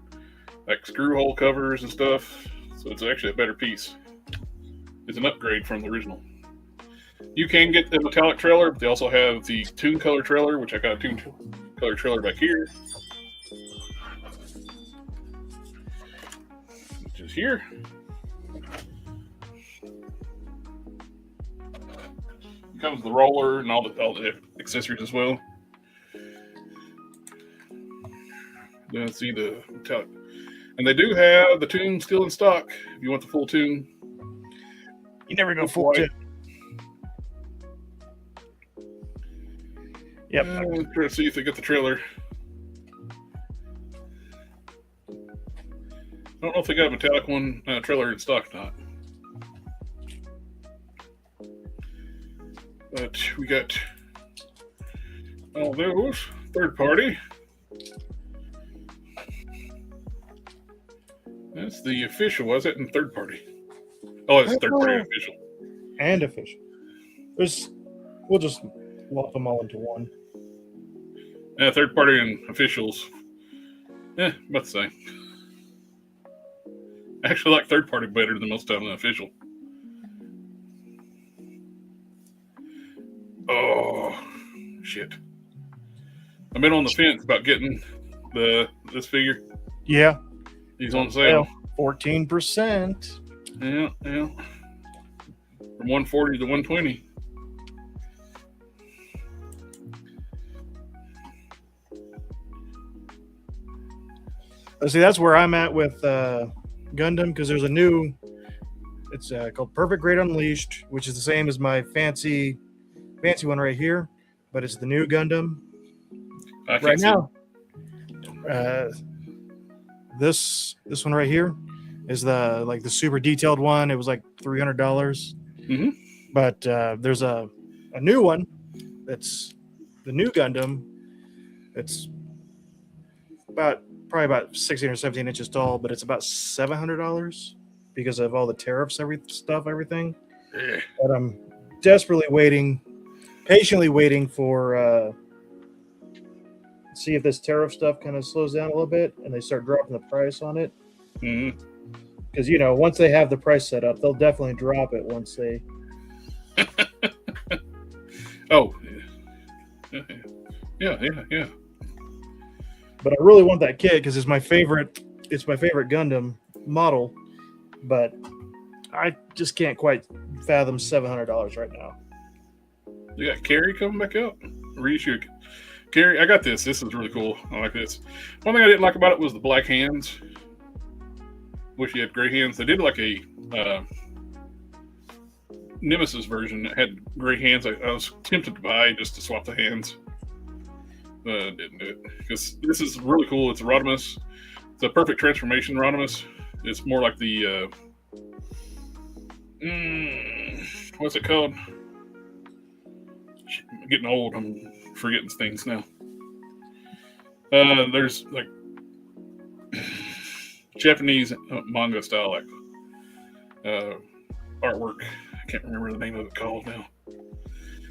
like screw hole covers and stuff, so it's actually a better piece. It's an upgrade from the original. You can get the metallic trailer, but they also have the Toon color trailer, which I got a Toon color trailer back here, which is here. comes with the roller and all the accessories as well. Then see the metallic. And they do have the tune still in stock if you want the full tune. You never go It's full white. tip. Yep. Trying to see if they get the trailer. I don't know if they got a metallic one trailer in stock or not. But we got all those third party. That's the official, was it? And third party. Oh, it's third party and official. And official. We'll just lump them all into one. Yeah, third party and officials. About the same. I actually like third party better than most of the official. Oh, shit. I've been on the fence about getting this figure. Yeah. He's on sale. 14%. Yeah. From 140 to 120. See, that's where I'm at with Gundam, because there's a new, it's called Perfect Grade Unleashed, which is the same as my fancy one right here, but it's the new Gundam right now. This one right here is the super detailed one. It was like $300. Mm-hmm. But there's a new one that's the new Gundam. It's probably about 16 or 17 inches tall, but it's about $700 because of all the tariffs, everything. Yeah. But I'm patiently waiting for see if this tariff stuff kind of slows down a little bit and they start dropping the price on it. Mm-hmm. Because once they have the price set up, they'll definitely drop it once they. Oh, yeah. But I really want that kit because it's my favorite Gundam model, but I just can't quite fathom $700 right now. You got Carrie coming back out. Reissue. Carrie, I got this. This is really cool. I like this. One thing I didn't like about it was the black hands. Wish he had gray hands. They did like a Nemesis version that had gray hands. I was tempted to buy just to swap the hands. Didn't do it because this is really cool. It's a Rodimus. It's a perfect transformation Rodimus. It's more like the what's it called? I'm getting old. I'm forgetting things now. There's like Japanese manga style like artwork. I can't remember the name of it called now.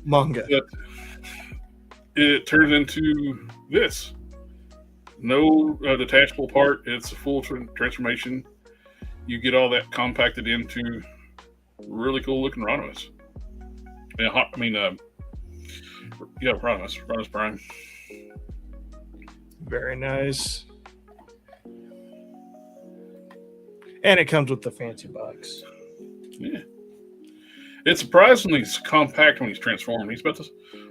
Manga. But it turns into this. No detachable part. It's a full transformation. You get all that compacted into really cool looking Rodimus. Rodimus Prime. Very nice. And it comes with the fancy box. Yeah. It's surprisingly compact when he's transformed. He's about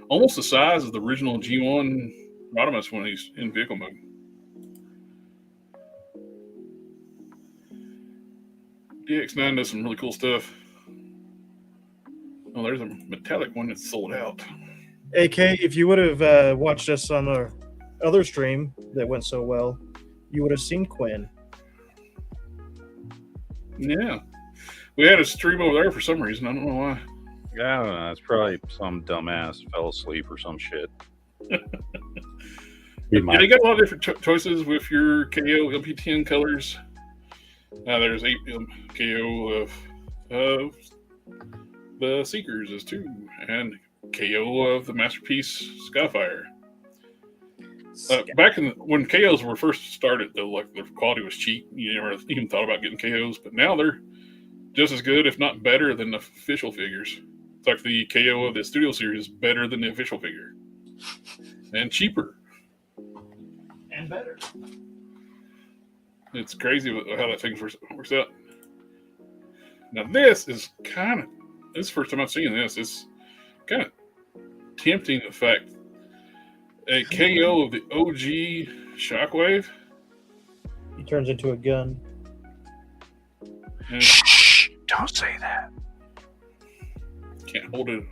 almost the size of the original G1 Rodimus when he's in vehicle mode. DX9 does some really cool stuff. Oh, there's a metallic one that's sold out. AK, if you would have watched us on our other stream that went so well, you would have seen Quinn. Yeah. We had a stream over there for some reason. I don't know why. I don't know. It's probably some dumbass fell asleep or some shit. Yeah, you got a lot of different choices with your KO LP10 colors. There's 8 KO of the Seekers is 2, and KO of the Masterpiece Skyfire. Back when KOs were first started, though, the quality was cheap. You never even thought about getting KOs, but now they're just as good, if not better, than the official figures. It's like the KO of the Studio Series is better than the official figure, and cheaper, and better. It's crazy how that thing works out. Now this is this is the first time I've seen this. It's kind of tempting the fact a KO of the OG Shockwave. He turns into a gun. Shh! Don't say that. Can't hold it.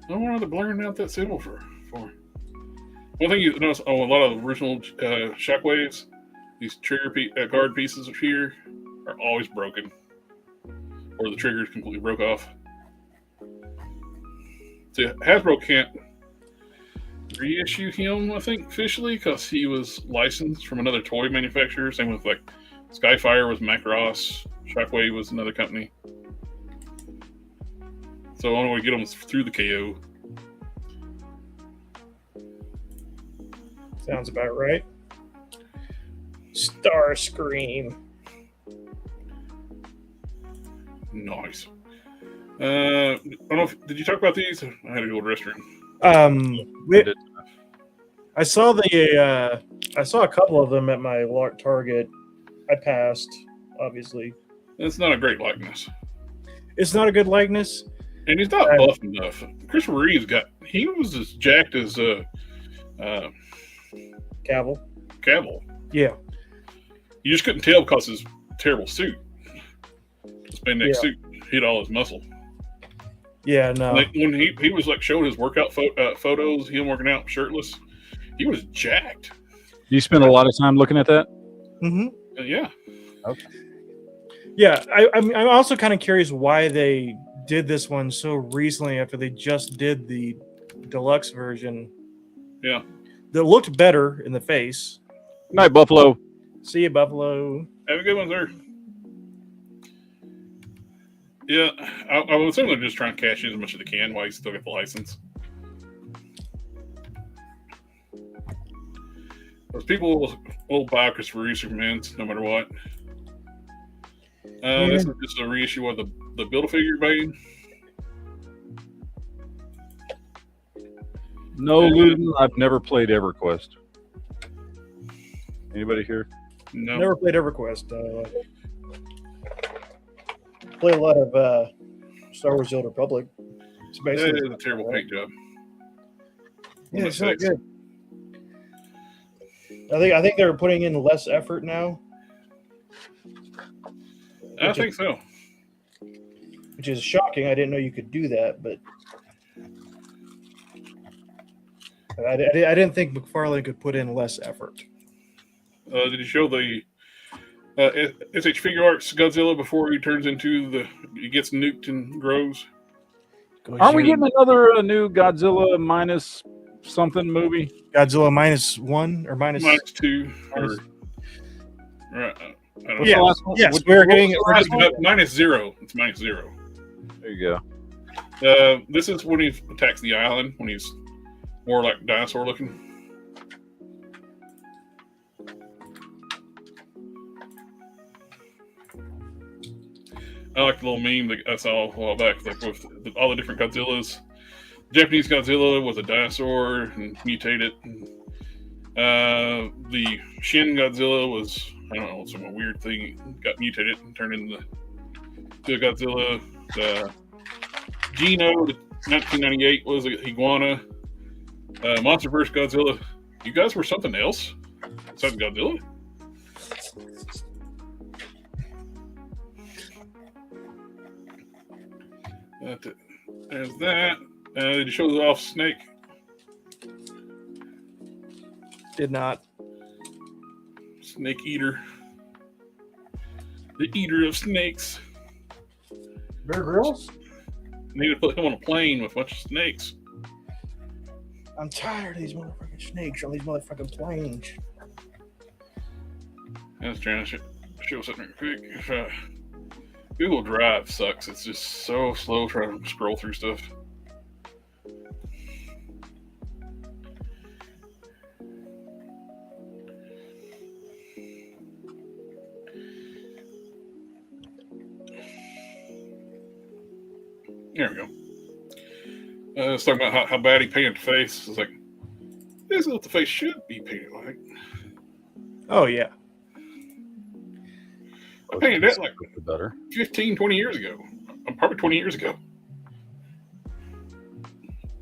I don't know they're blurring out that symbol for. One thing you notice on a lot of the original Shockwaves, these trigger guard pieces here are always broken, or the triggers completely broke off. So Hasbro can't reissue him, I think, officially, because he was licensed from another toy manufacturer. Same with like Skyfire was Macross, Shockwave was another company. So the only way to get them is through the KO. Sounds about right. Starscream. Nice. I don't know did you talk about these? I had to go to the restroom. I saw I saw a couple of them at my Target. I passed, obviously. It's not a great likeness. It's not a good likeness. And he's not buff enough. Christopher Reeve's he was as jacked as Cavill. Yeah. You just couldn't tell because his terrible suit. The spandex suit hid all his muscle. Yeah, no. Like when he was like showing his workout photos, him working out shirtless, he was jacked. You spend a lot of time looking at that? Mm-hmm. Yeah. Okay. Yeah, I'm also kind of curious why they did this one so recently after they just did the deluxe version. Yeah. That looked better in the face. Night, Buffalo. See you, Buffalo. Have a good one, sir. Yeah, I would assume they're just trying to cash in as much as they can while you still get the license. Because people will buy Christopher Reeve Supermans no matter what. This is just a reissue of the Build-A-Figure Bane. No, Luden, I've never played EverQuest. Anybody here? No. Never played EverQuest. Play a lot of Star Wars: The Old Republic. It's basically That is a terrible paint job. Yeah, it's not good. I think they're putting in less effort now. I think so. Which is shocking. I didn't know you could do that, but I didn't think McFarlane could put in less effort. Did you show the SH Figure Arts Godzilla before he turns into he gets nuked and grows? Aren't we getting another new Godzilla minus something movie? Godzilla -1 or minus 2. Right. Yeah. Yes, we're getting -0. It's -0. There you go. This is when he attacks the island, when he's more like dinosaur looking. I like the little meme that I saw a while back, like with all the different Godzillas. Japanese Godzilla was a dinosaur and mutated. The Shin Godzilla was, I don't know, some weird thing, got mutated and turned into the Godzilla. The Gino, the 1998 was an iguana. Monsterverse Godzilla. You guys were something else besides Godzilla? There's that. Did you show the off snake? Did not. Snake eater. The eater of snakes. Bear Grylls? Need to put him on a plane with a bunch of snakes. I'm tired of these motherfucking snakes on these motherfucking planes. That's trying to show something quick. Google Drive sucks. It's just so slow trying to scroll through stuff. There we go. Let's talk about how bad he painted the face. It's like, this is what the face should be painted like. Oh, yeah. I painted that like better. 15, 20 years ago. Probably 20 years ago.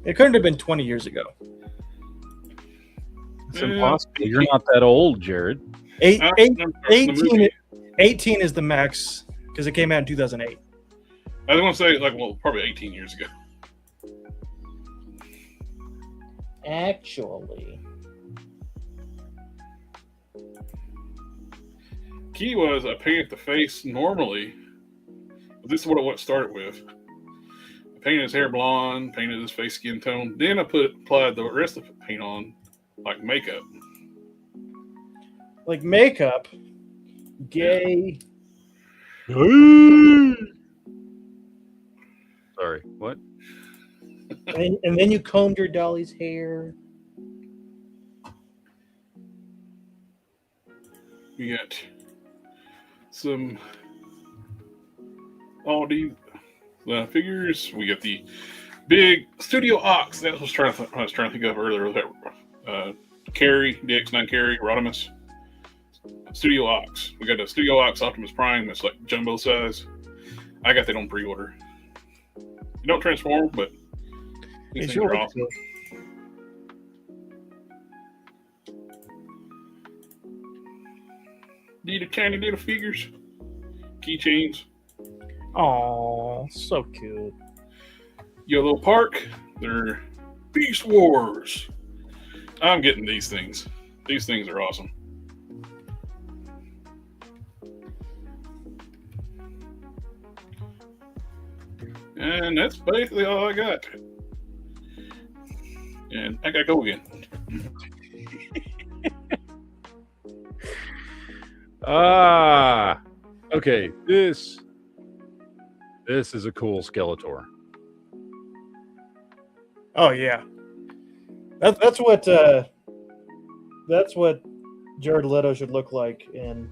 It couldn't have been 20 years ago. It's impossible. You're not that old, Jared. 18 is the max because it came out in 2008. I was going to say, like, well, probably 18 years ago. Actually, Key was I painted the face normally. This is what it started with. I painted his hair blonde, painted his face skin tone. Then I applied the rest of the paint on like makeup. Like makeup, gay. Sorry, what? and then you combed your dolly's hair. We got some Aldi figures. We got the big Studio Ox. That was I was trying to think of earlier. That Carrie, DX9 Carrie, Rodimus. Studio Ox. We got a Studio Ox Optimus Prime that's like jumbo size. I got that on pre-order. You don't transform, but these things are awesome. Need a tiny little figures, keychains. Oh, so cute. Yellow Park. They're Beast Wars. I'm getting these things. These things are awesome. And that's basically all I got. And I gotta go again. Okay. This is a cool Skeletor. Oh yeah, that's what Jared Leto should look like in.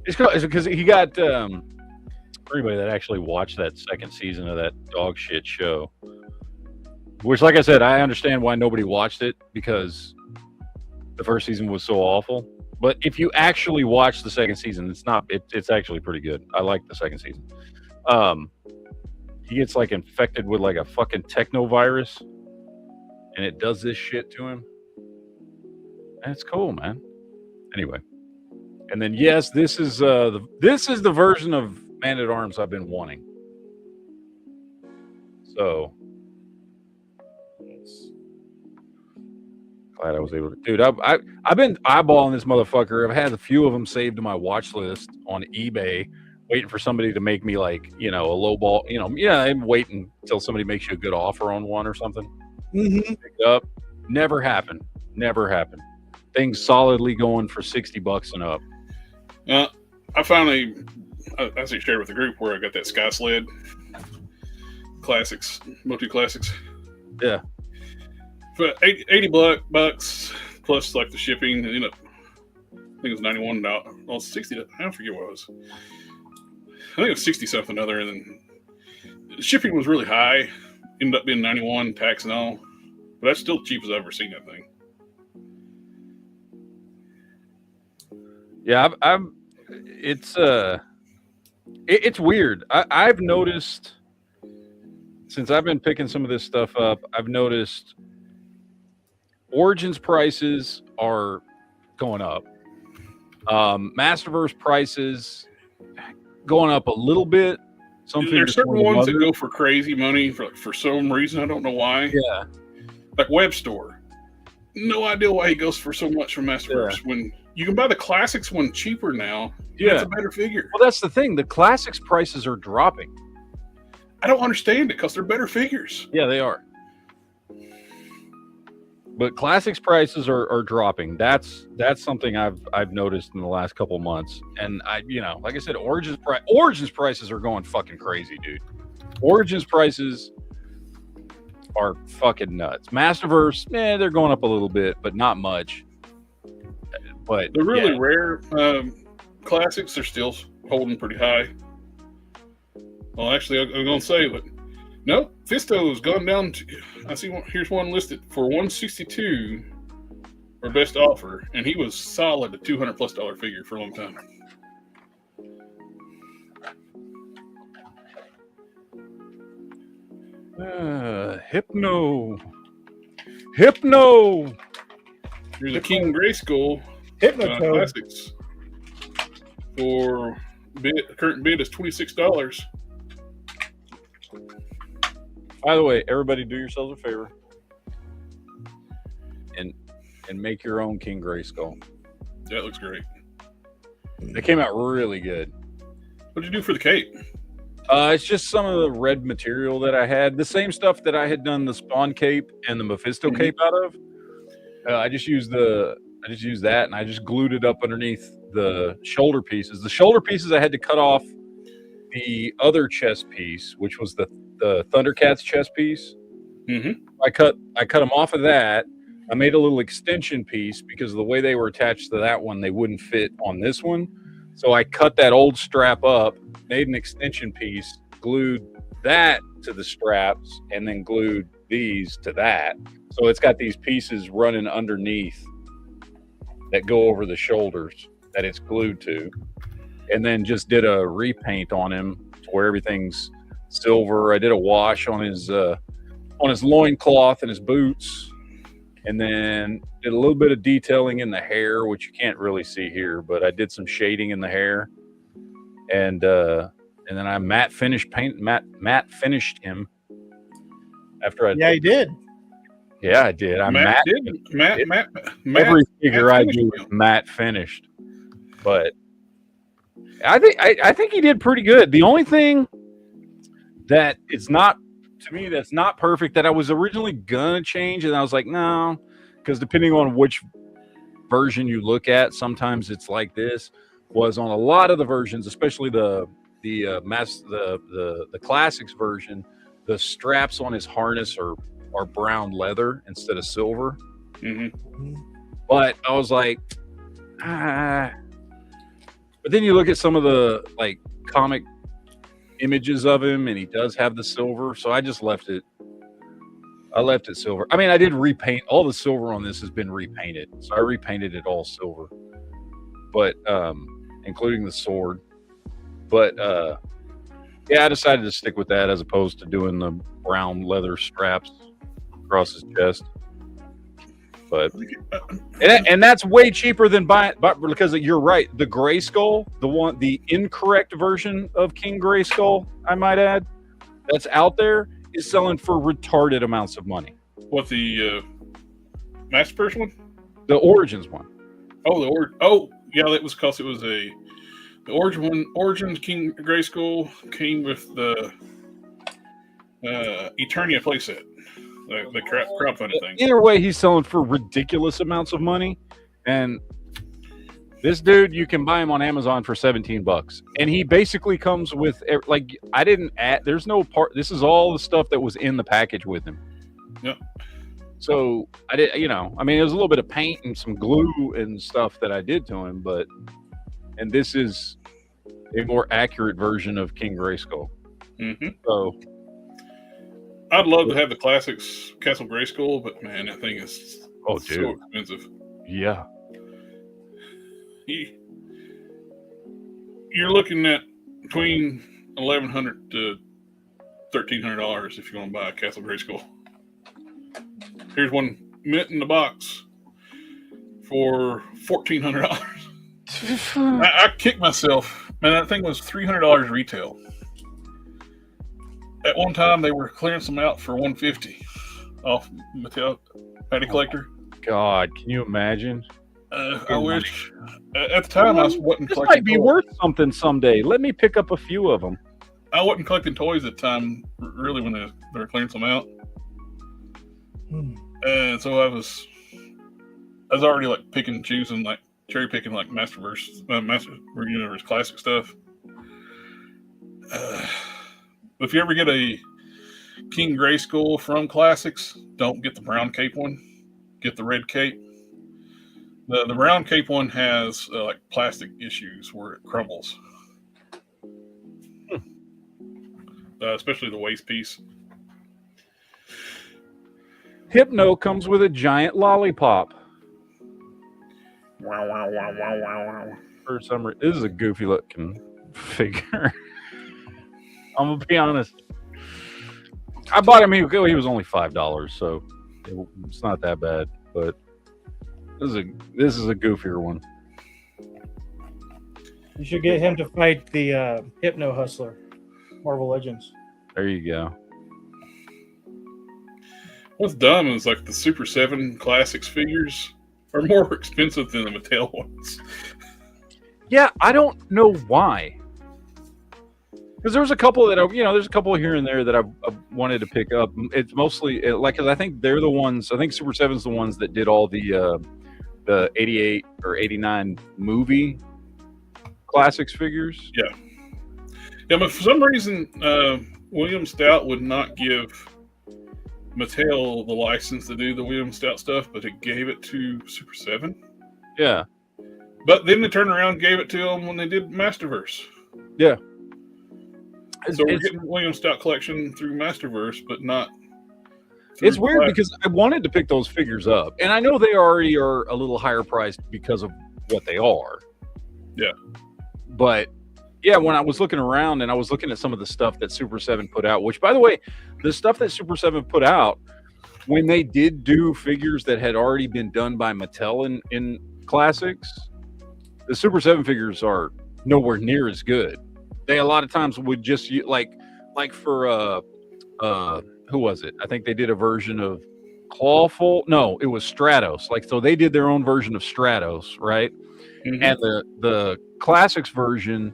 It's because he got for anybody that actually watched that second season of that dog shit show. Which, like I said, I understand why nobody watched it because the first season was so awful. But if you actually watch the second season, it's actually pretty good. I like the second season. He gets like infected with like a fucking techno virus, and it does this shit to him. And it's cool, man. Anyway, and then yes, this is the version of Man at Arms I've been wanting. So glad I was able to, dude. I've been eyeballing this motherfucker. I've had a few of them saved to my watch list on eBay, waiting for somebody to make me like, a low ball. I'm waiting until somebody makes you a good offer on one or something. Mm-hmm. Pick it up. Never happened. Things solidly going for $60 and up. I finally, I actually shared with the group where I got that Sky Sled Classics, Motu Classics. Yeah. For $80 plus like the shipping, I think it was $91. Well, $60. I forget what it was. I think it was 60 something other, and then the shipping was really high. Ended up being 91 tax and all, but that's still the cheapest I've ever seen that thing. Yeah, it's weird. I've noticed since I've been picking some of this stuff up. I've noticed Origins prices are going up. Masterverse prices going up a little bit. There's certain ones that go for crazy money for some reason. I don't know why. Yeah. Like Web Store. No idea why he goes for so much from Masterverse when you can buy the classics one cheaper now. Yeah. That's a better figure. Well, that's the thing. The classics prices are dropping. I don't understand it because they're better figures. Yeah, they are. But classics prices are dropping. That's something I've noticed in the last couple of months. And like I said, Origins prices are going fucking crazy, dude. Origins prices are fucking nuts. Masterverse, they're going up a little bit, but not much. But the really rare classics are still holding pretty high. Well, actually, I'm going to say, but nope, Fisto's gone down to, I see one, here's one listed for $162 for best offer, and he was solid a $200+ figure for a long time. Hypno. Here's a King Grayskull Hypnotoad. Classics. For current bid is $26. By the way, everybody do yourselves a favor and make your own King Grayskull. That looks great. They came out really good. What'd you do for the cape? It's just some of the red material that I had. The same stuff that I had done the Spawn cape and the Mephisto cape out of. I just used that and I just glued it up underneath the shoulder pieces. The shoulder pieces I had to cut off the other chest piece, which was the Thundercats chest piece. I cut them off of that. I made a little extension piece because of the way they were attached to that one, they wouldn't fit on this one. So I cut that old strap up, made an extension piece, glued that to the straps, and then glued these to that. So it's got these pieces running underneath that go over the shoulders that it's glued to. And then just did a repaint on him to where everything's silver. I did a wash on his loincloth and his boots. And then did a little bit of detailing in the hair, which you can't really see here, but I did some shading in the hair. And then I matte finished him after I Yeah, he did. Yeah, I did. I Matt every figure I do is matte finished. But I think he did pretty good. The only thing that it's not, to me, that's not perfect, that I was originally gonna change, and I was like, no, because depending on which version you look at, sometimes it's like this. Was on a lot of the versions, especially the classics version, the straps on his harness are brown leather instead of silver. But I was like, But then you look at some of the like comic images of him, and he does have the silver, so I just left it. I left it silver. I mean, I did repaint. All the silver on this has been repainted, so I repainted it all silver, but including the sword. But yeah, I decided to stick with that as opposed to doing the brown leather straps across his chest. But and that's way cheaper than buying, but because you're right, the Grayskull, the incorrect version of King Grayskull, I might add, that's out there, is selling for retarded amounts of money. What, the Master Person one? The Origins one. Oh, yeah, that was because it was the Origin one. Origins King Grayskull came with the Eternia playset. The crowdfunding thing. Either way, he's selling for ridiculous amounts of money, and this dude, you can buy him on Amazon for $17, and he basically comes with, like, I didn't add. There's no part. This is all the stuff that was in the package with him. Yep. So I did, I mean, there's a little bit of paint and some glue and stuff that I did to him, and this is a more accurate version of King Grayskull. So. I'd love to have the classics Castle Grayskull, but man, that thing is so expensive. Yeah. You're looking at between $1,100 to $1,300 if you want to buy a Castle Grayskull. Here's one mint in the box for $1,400. I kicked myself. Man, that thing was $300 retail. At one time, they were clearing some out for $150 off Mattel Patty Collector. God, can you imagine? I wish. At the time, I wasn't collecting. This might be toys. Worth something someday. Let me pick up a few of them. I wasn't collecting toys at the time, really, when they were clearing some out. And so I was already like picking and choosing, like cherry picking, like Master Universe classic stuff. If you ever get a King Grayskull from Classics, don't get the brown cape one. Get the red cape. The brown cape one has like plastic issues where it crumbles, especially the waist piece. Hypno comes with a giant lollipop. Wow, wow, wow, wow, wow, wow. For some reason, this is a goofy looking figure. I'm gonna be honest. I bought him. He was only $5, so it's not that bad. But this is a goofier one. You should get him to fight the Hypno Hustler, Marvel Legends. There you go. What's dumb is like the Super 7 Classics figures are more expensive than the Mattel ones. Yeah, I don't know why. Because there's a couple that there's a couple here and there that I wanted to pick up. It's mostly because I think they're the ones. I think Super 7's the ones that did all the 88 or 89 movie Classics figures. Yeah, but for some reason, William Stout would not give Mattel the license to do the William Stout stuff, but it gave it to Super 7. Yeah. But then they turned around and gave it to them when they did Masterverse. Yeah. So we're getting William Stout collection through Masterverse, but not. It's weird because I wanted to pick those figures up, and I know they already are a little higher priced because of what they are. Yeah. But yeah, when I was looking around and I was looking at some of the stuff that Super 7 put out, which by the way, the stuff that Super 7 put out, when they did do figures that had already been done by Mattel in Classics, the Super 7 figures are nowhere near as good. They a lot of times would just like for who was it? I think they did a version of Clawful. No, it was Stratos. So they did their own version of Stratos, right? Mm-hmm. And the Classics version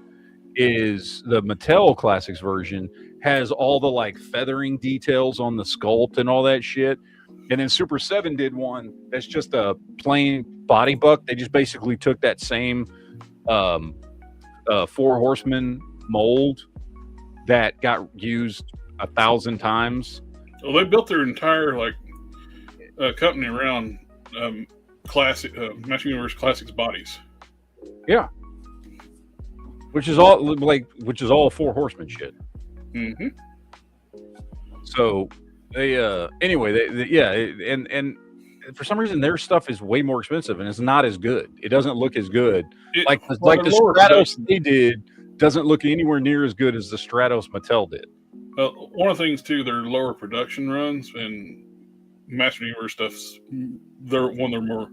is the Mattel Classics version has all the feathering details on the sculpt and all that shit. And then Super 7 did one that's just a plain body buck. They just basically took that same Four Horsemen mold that got used 1,000 times. Well, they built their entire company around classic Master Universe Classics bodies. Yeah, which is all Four Horsemen shit. Mm-hmm. So they and for some reason their stuff is way more expensive and it's not as good. It doesn't look as good. The Stratos they did doesn't look anywhere near as good as the Stratos Mattel did. One of the things too, their lower production runs and Master Universe stuff's they're one of their more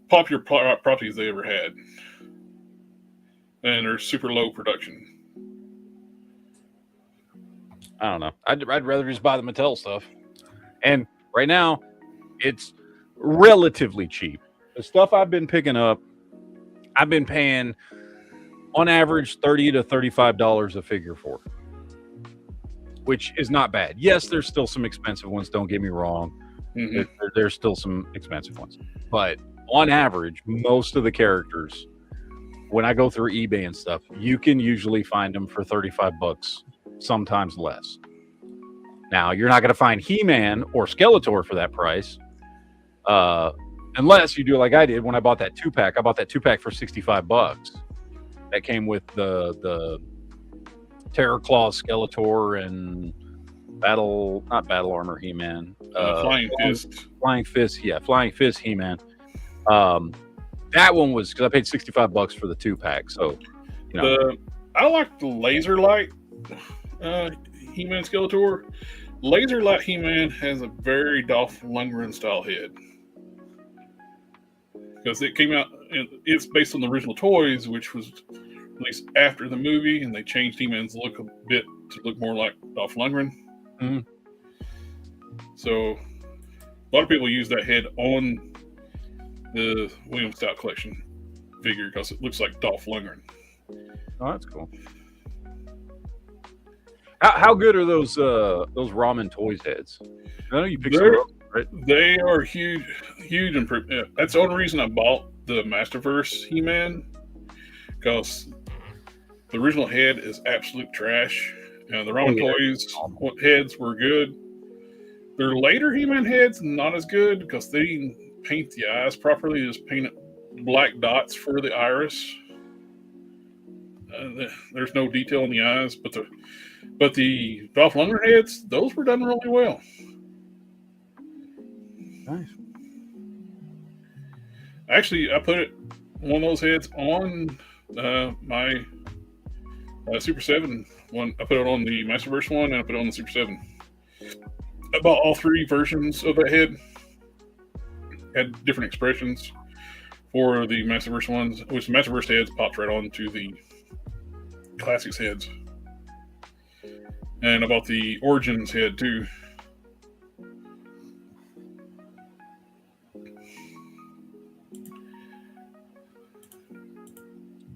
popular properties they ever had, and they're super low production. I don't know. I'd rather just buy the Mattel stuff, and right now it's relatively cheap. The stuff I've been picking up, I've been paying on average $30 to $35 a figure for, which is not bad. Yes, there's still some expensive ones. Don't get me wrong. Mm-hmm. There's still some expensive ones, but on average, most of the characters, when I go through eBay and stuff, you can usually find them for $35, sometimes less. Now, you're not going to find He-Man or Skeletor for that price, unless you do like I did when I bought that 2-pack. I bought that 2-pack for $65. That came with the Terror Claw Skeletor and not Battle Armor He-Man. Flying Fist. Flying Fist He-Man. That one was because I paid $65 for the 2-pack. So, I like the Laser Light He-Man Skeletor. Laser Light He-Man has a very Dolph Lundgren style head because it came out. It's based on the original toys, which was released after the movie, and they changed He-Man's look a bit to look more like Dolph Lundgren. Mm-hmm. So a lot of people use that head on the William Stout collection figure because it looks like Dolph Lundgren. Oh, that's cool. How good are those Ramen Toys heads? I know you picked some up, right? They are huge improvement. That's the only reason I bought the Masterverse He-Man, because the original head is absolute trash. The Ramen Toys heads were good. Their later He-Man heads not as good because they didn't paint the eyes properly. They just painted black dots for the iris. There's no detail in the eyes, but the Dolph Lundgren heads, those were done really well. Nice. Actually, I put one of those heads on my Super 7 one. I put it on the Masterverse one, and I put it on the Super 7. I bought all 3 versions of that head. Had different expressions for the Masterverse ones, which the Masterverse heads popped right onto the Classics heads. And I bought the Origins head too.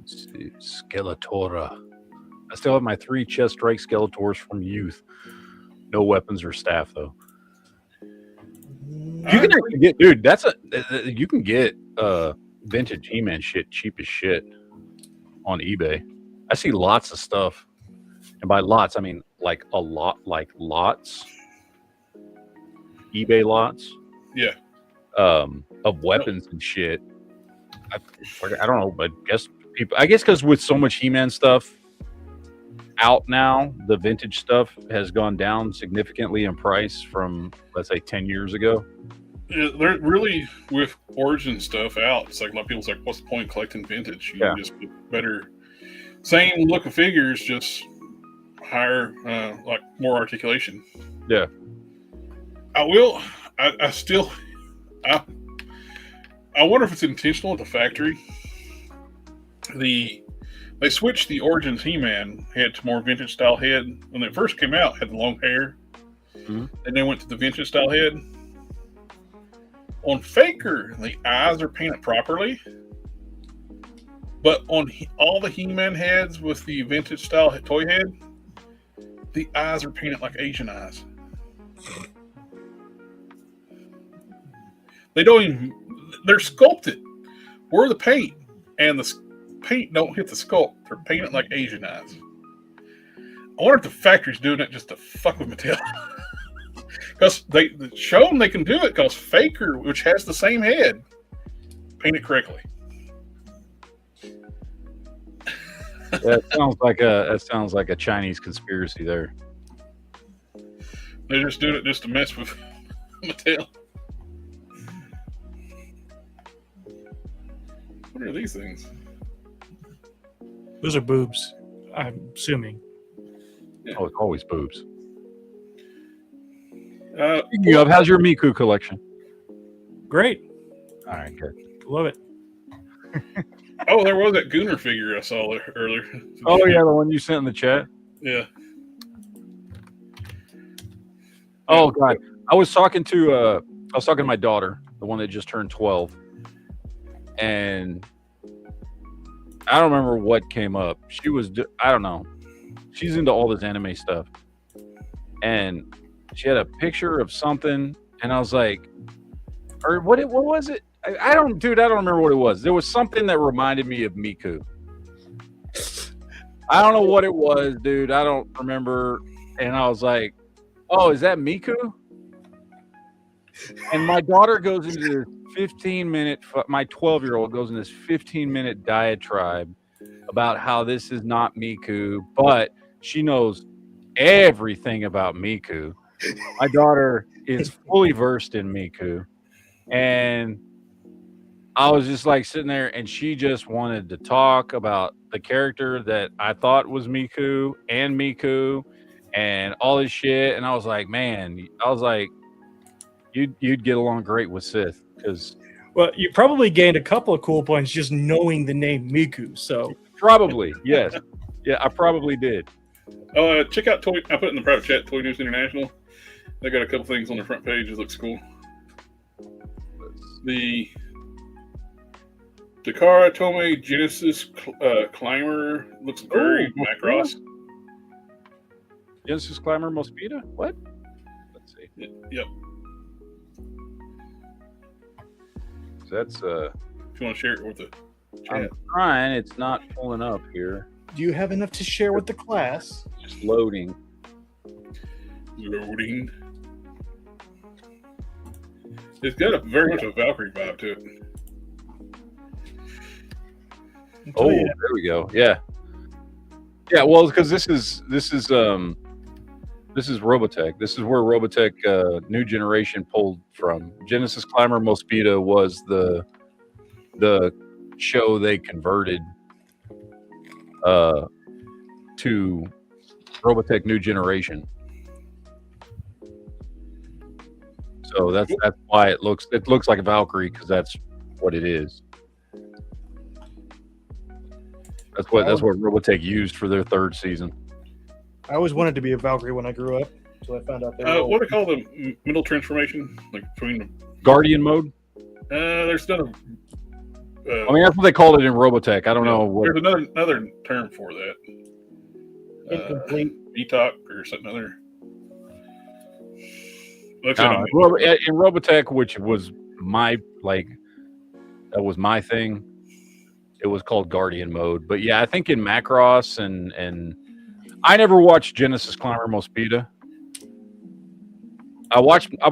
Let's see, Skeletora. I still have my 3 chest strike Skeletors from youth. No weapons or staff though. You can actually get, dude. You can get vintage He-Man shit cheap as shit on eBay. I see lots of stuff, and by lots I mean like a lot, like lots. eBay lots, Yeah, of weapons and shit. I don't know, but I guess because with so much He-Man stuff out now, the vintage stuff has gone down significantly in price from, let's say, 10 years ago. they're really, with Origin stuff out, it's like a lot of people's like, what's the point of collecting vintage? You can just get better, same look of figures, just higher, like more articulation. Yeah. I wonder if it's intentional at the factory. They switched the Origins He-Man head to more vintage style head. When it first came out, had the long hair. Mm-hmm. And then went to the vintage style head. On Faker, the eyes are painted properly. But on all the He-Man heads with the vintage style toy head, the eyes are painted like Asian eyes. They don't even, they're sculpted. Where the paint and the paint don't hit the sculpt. They're painted like Asian eyes. I wonder if the factory's doing it just to fuck with Mattel. Because they show them they can do it, because Faker, which has the same head, painted correctly. That sounds like a Chinese conspiracy there. They're just doing it just to mess with Mattel. What are these things? Those are boobs, I'm assuming. Yeah. Oh, it's always boobs. How's your Miku collection? Great. All right, good. Love it. Oh, there was that Gooner figure I saw earlier. Oh yeah, the one you sent in the chat. Yeah. Oh god, I was talking to my daughter, the one that just turned 12, and I don't remember what came up. I don't know. She's into all this anime stuff, and she had a picture of something, and I was like, or what was it? I don't remember what it was. There was something that reminded me of Miku. I don't know what it was, dude. I don't remember. And I was like, oh, is that Miku? And my daughter goes into this 15-minute, my 12-year-old goes in this 15-minute diatribe about how this is not Miku, but she knows everything about Miku. My daughter is fully versed in Miku. And I was just like sitting there, and she just wanted to talk about the character that I thought was Miku and all this shit. And I was like, man, you'd get along great with Sith, because Well, you probably gained a couple of cool points just knowing the name Miku. So probably, yes. Yeah, I probably did. Oh, check out Toy. I put it in the private chat. Toy News International. They got a couple things on their front page. It looks cool. The Takara Tomy Genesis Climber looks very Macross. Genesis Climber Mosquito? What? Let's see. Yep. That's If you want to share it with the chat. I'm trying. It's not pulling up here. do you have enough to share with the class? Just loading. Loading. It's got a very much a Valkyrie vibe to it. Oh, there we go. Yeah. Yeah, well, because this is Robotech. This is where Robotech New Generation pulled from. Genesis Climber Mosquito was the show they converted to Robotech New Generation. So that's why it looks like a Valkyrie, because that's what it is. That's what Robotech used for their third season. I always wanted to be a Valkyrie when I grew up, so I found out they were what do they call the middle transformation? Like between them? Guardian mode? There's none of. I mean, that's what they called it in Robotech. I don't know what. There's another term for that. incomplete. VTOC or something other. In Robotech, which was my thing. It was called Guardian mode, but yeah, I think in Macross and I never watched Genesis Climber Mospeada. I've watched a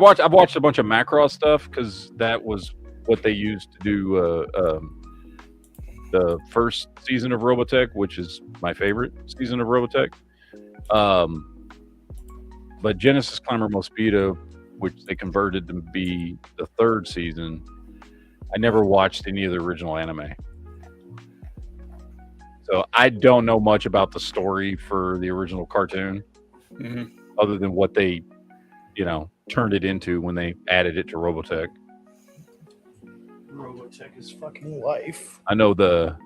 bunch of Macross stuff because that was what they used to do the first season of Robotech, which is my favorite season of Robotech. But Genesis Climber Mospeada, which they converted to be the third season, I never watched any of the original anime. So I don't know much about the story for the original cartoon, other than what they, turned it into when they added it to Robotech. Robotech is fucking life. I know the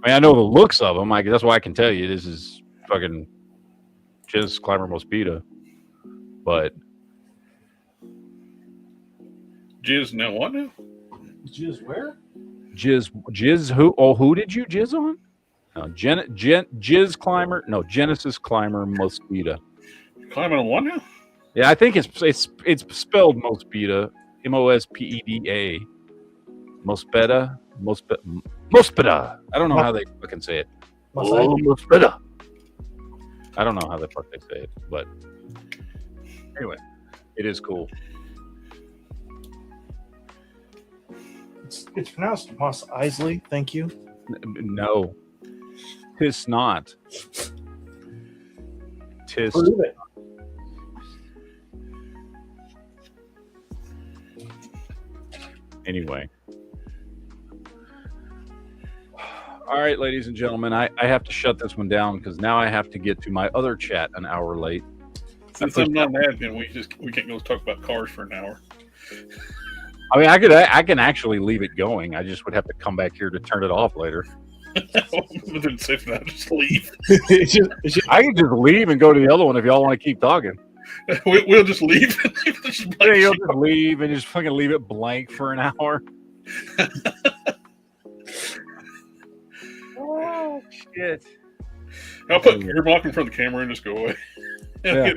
looks of them. That's why I can tell you this is fucking Genesis Climber Mospeada. But Jizz now what now? Jizz where? Jizz who? Oh, who did you jizz on? No, Jizz Climber. No, Genesis Climber Mospeada. Climbing on what now? Yeah, I think it's spelled Mospeada, Mospeda. Mospeada. I don't know how they fucking say it. Mospeada. I don't know how the fuck they say it, but anyway, it is cool. It's pronounced Mos Eisley. Thank you. No, tis not. Tis. Prove it. Anyway. All right, ladies and gentlemen, I have to shut this one down because now I have to get to my other chat an hour late. Since I'm not an admin, we can't go talk about cars for an hour. I mean, I can actually leave it going. I just would have to come back here to turn it off later. Just leave. I can just leave and go to the other one if y'all want to keep talking. We'll just leave. Yeah, you'll just leave and just fucking leave it blank for an hour. Oh shit! I'll put earblock in front of the camera and just go away. Yeah.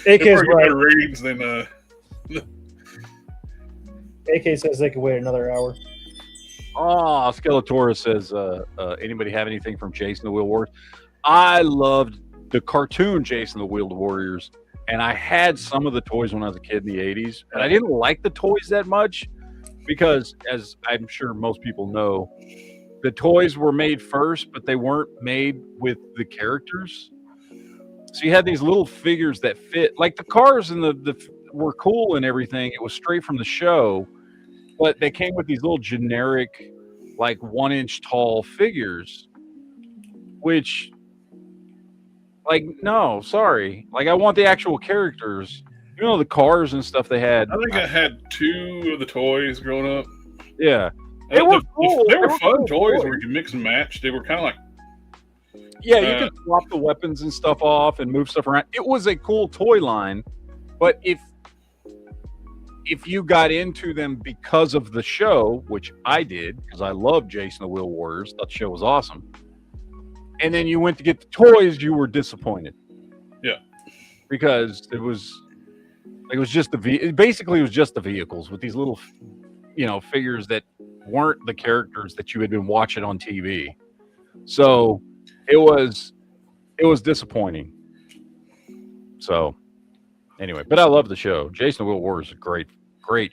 AK's right. Better ratings than AK says they could wait another hour. Oh, Skeletor says, anybody have anything from Jason the Wheel Warriors? I loved the cartoon Jason the Wheel Warriors, and I had some of the toys when I was a kid in the 80s, and I didn't like the toys that much because, as I'm sure most people know, the toys were made first, but they weren't made with the characters. So you had these little figures that fit, like the cars and the were cool and everything. It was straight from the show, but they came with these little generic, like 1 inch tall figures, which, like, no, sorry. Like, I want the actual characters. The cars and stuff they had. I think I had 2 of the toys growing up. Yeah. They were cool. They were fun toys where you could mix and match. They were kind of like... Yeah, you could swap the weapons and stuff off and move stuff around. It was a cool toy line, but if you got into them because of the show, which I did, because I loved Jason the Wheel Warriors, thought the show was awesome, and then you went to get the toys, you were disappointed. Yeah. Because it was just basically it was just the vehicles with these little, figures that weren't the characters that you had been watching on TV. So it was disappointing. So anyway, but I love the show. Jason the Wheel Warriors is a great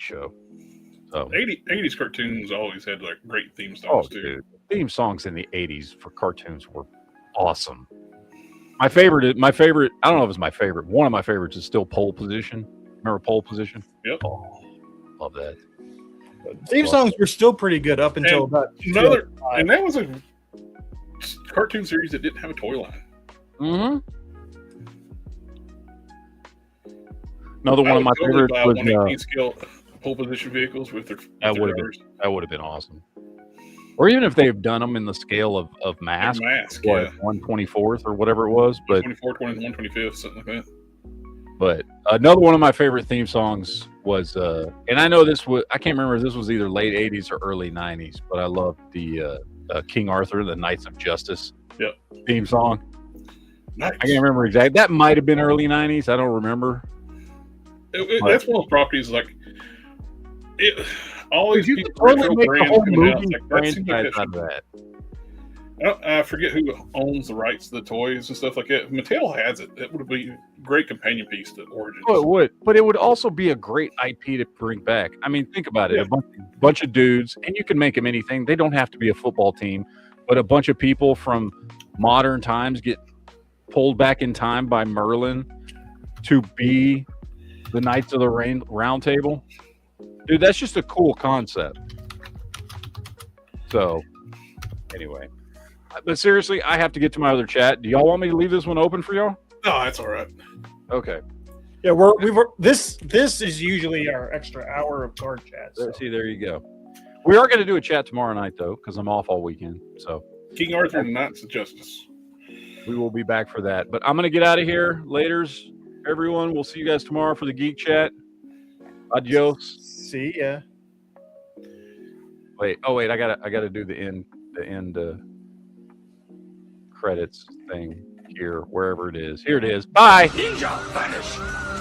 show. So 80s cartoons always had like great theme songs too. Dude, theme songs in the 80s for cartoons were awesome. My favorite, I don't know if it's my favorite. One of my favorites is still Pole Position. Remember Pole Position? Yep. Oh, love that. Theme songs were still pretty good up until about and that was a cartoon series that didn't have a toy line. Mm-hmm. Another one of my totally favorites buy was 118 scale pole position vehicles with their that would have been awesome. Or even if they've done them in the scale of mask, yeah. 1/24th or whatever it was, but 24, 20, 125th, something like that. But another one of my favorite theme songs was, and I know this was, I can't remember if this was either late 80s or early 90s, but I loved the King Arthur, the Knights of Justice theme song. Nice. I can't remember exactly. That might have been early 90s. I don't remember. That's one of the properties, like, all these You people, could totally make the brands whole coming out, movie like, that seems like franchise out of that. I forget who owns the rights to the toys and stuff like that. If Mattel has it, it would be a great companion piece to Origins. Oh, it would, but it would also be a great IP to bring back. I mean, think about it. Yeah. A bunch of dudes, and you can make them anything. They don't have to be a football team, but a bunch of people from modern times get pulled back in time by Merlin to be the Knights of the Round Table. Dude, that's just a cool concept. So, anyway. But seriously, I have to get to my other chat. Do y'all want me to leave this one open for y'all? No, that's all right. Okay. Yeah, this is usually our extra hour of card chat. So. See, there you go. We are going to do a chat tomorrow night, though, because I'm off all weekend. So King Arthur and Knights of Justice. We will be back for that. But I'm going to get out of here. Laters, everyone. We'll see you guys tomorrow for the Geek Chat. Adios. See ya. Wait, I gotta do the end credits thing here, wherever it is. Here it is. Bye. Ninja vanish.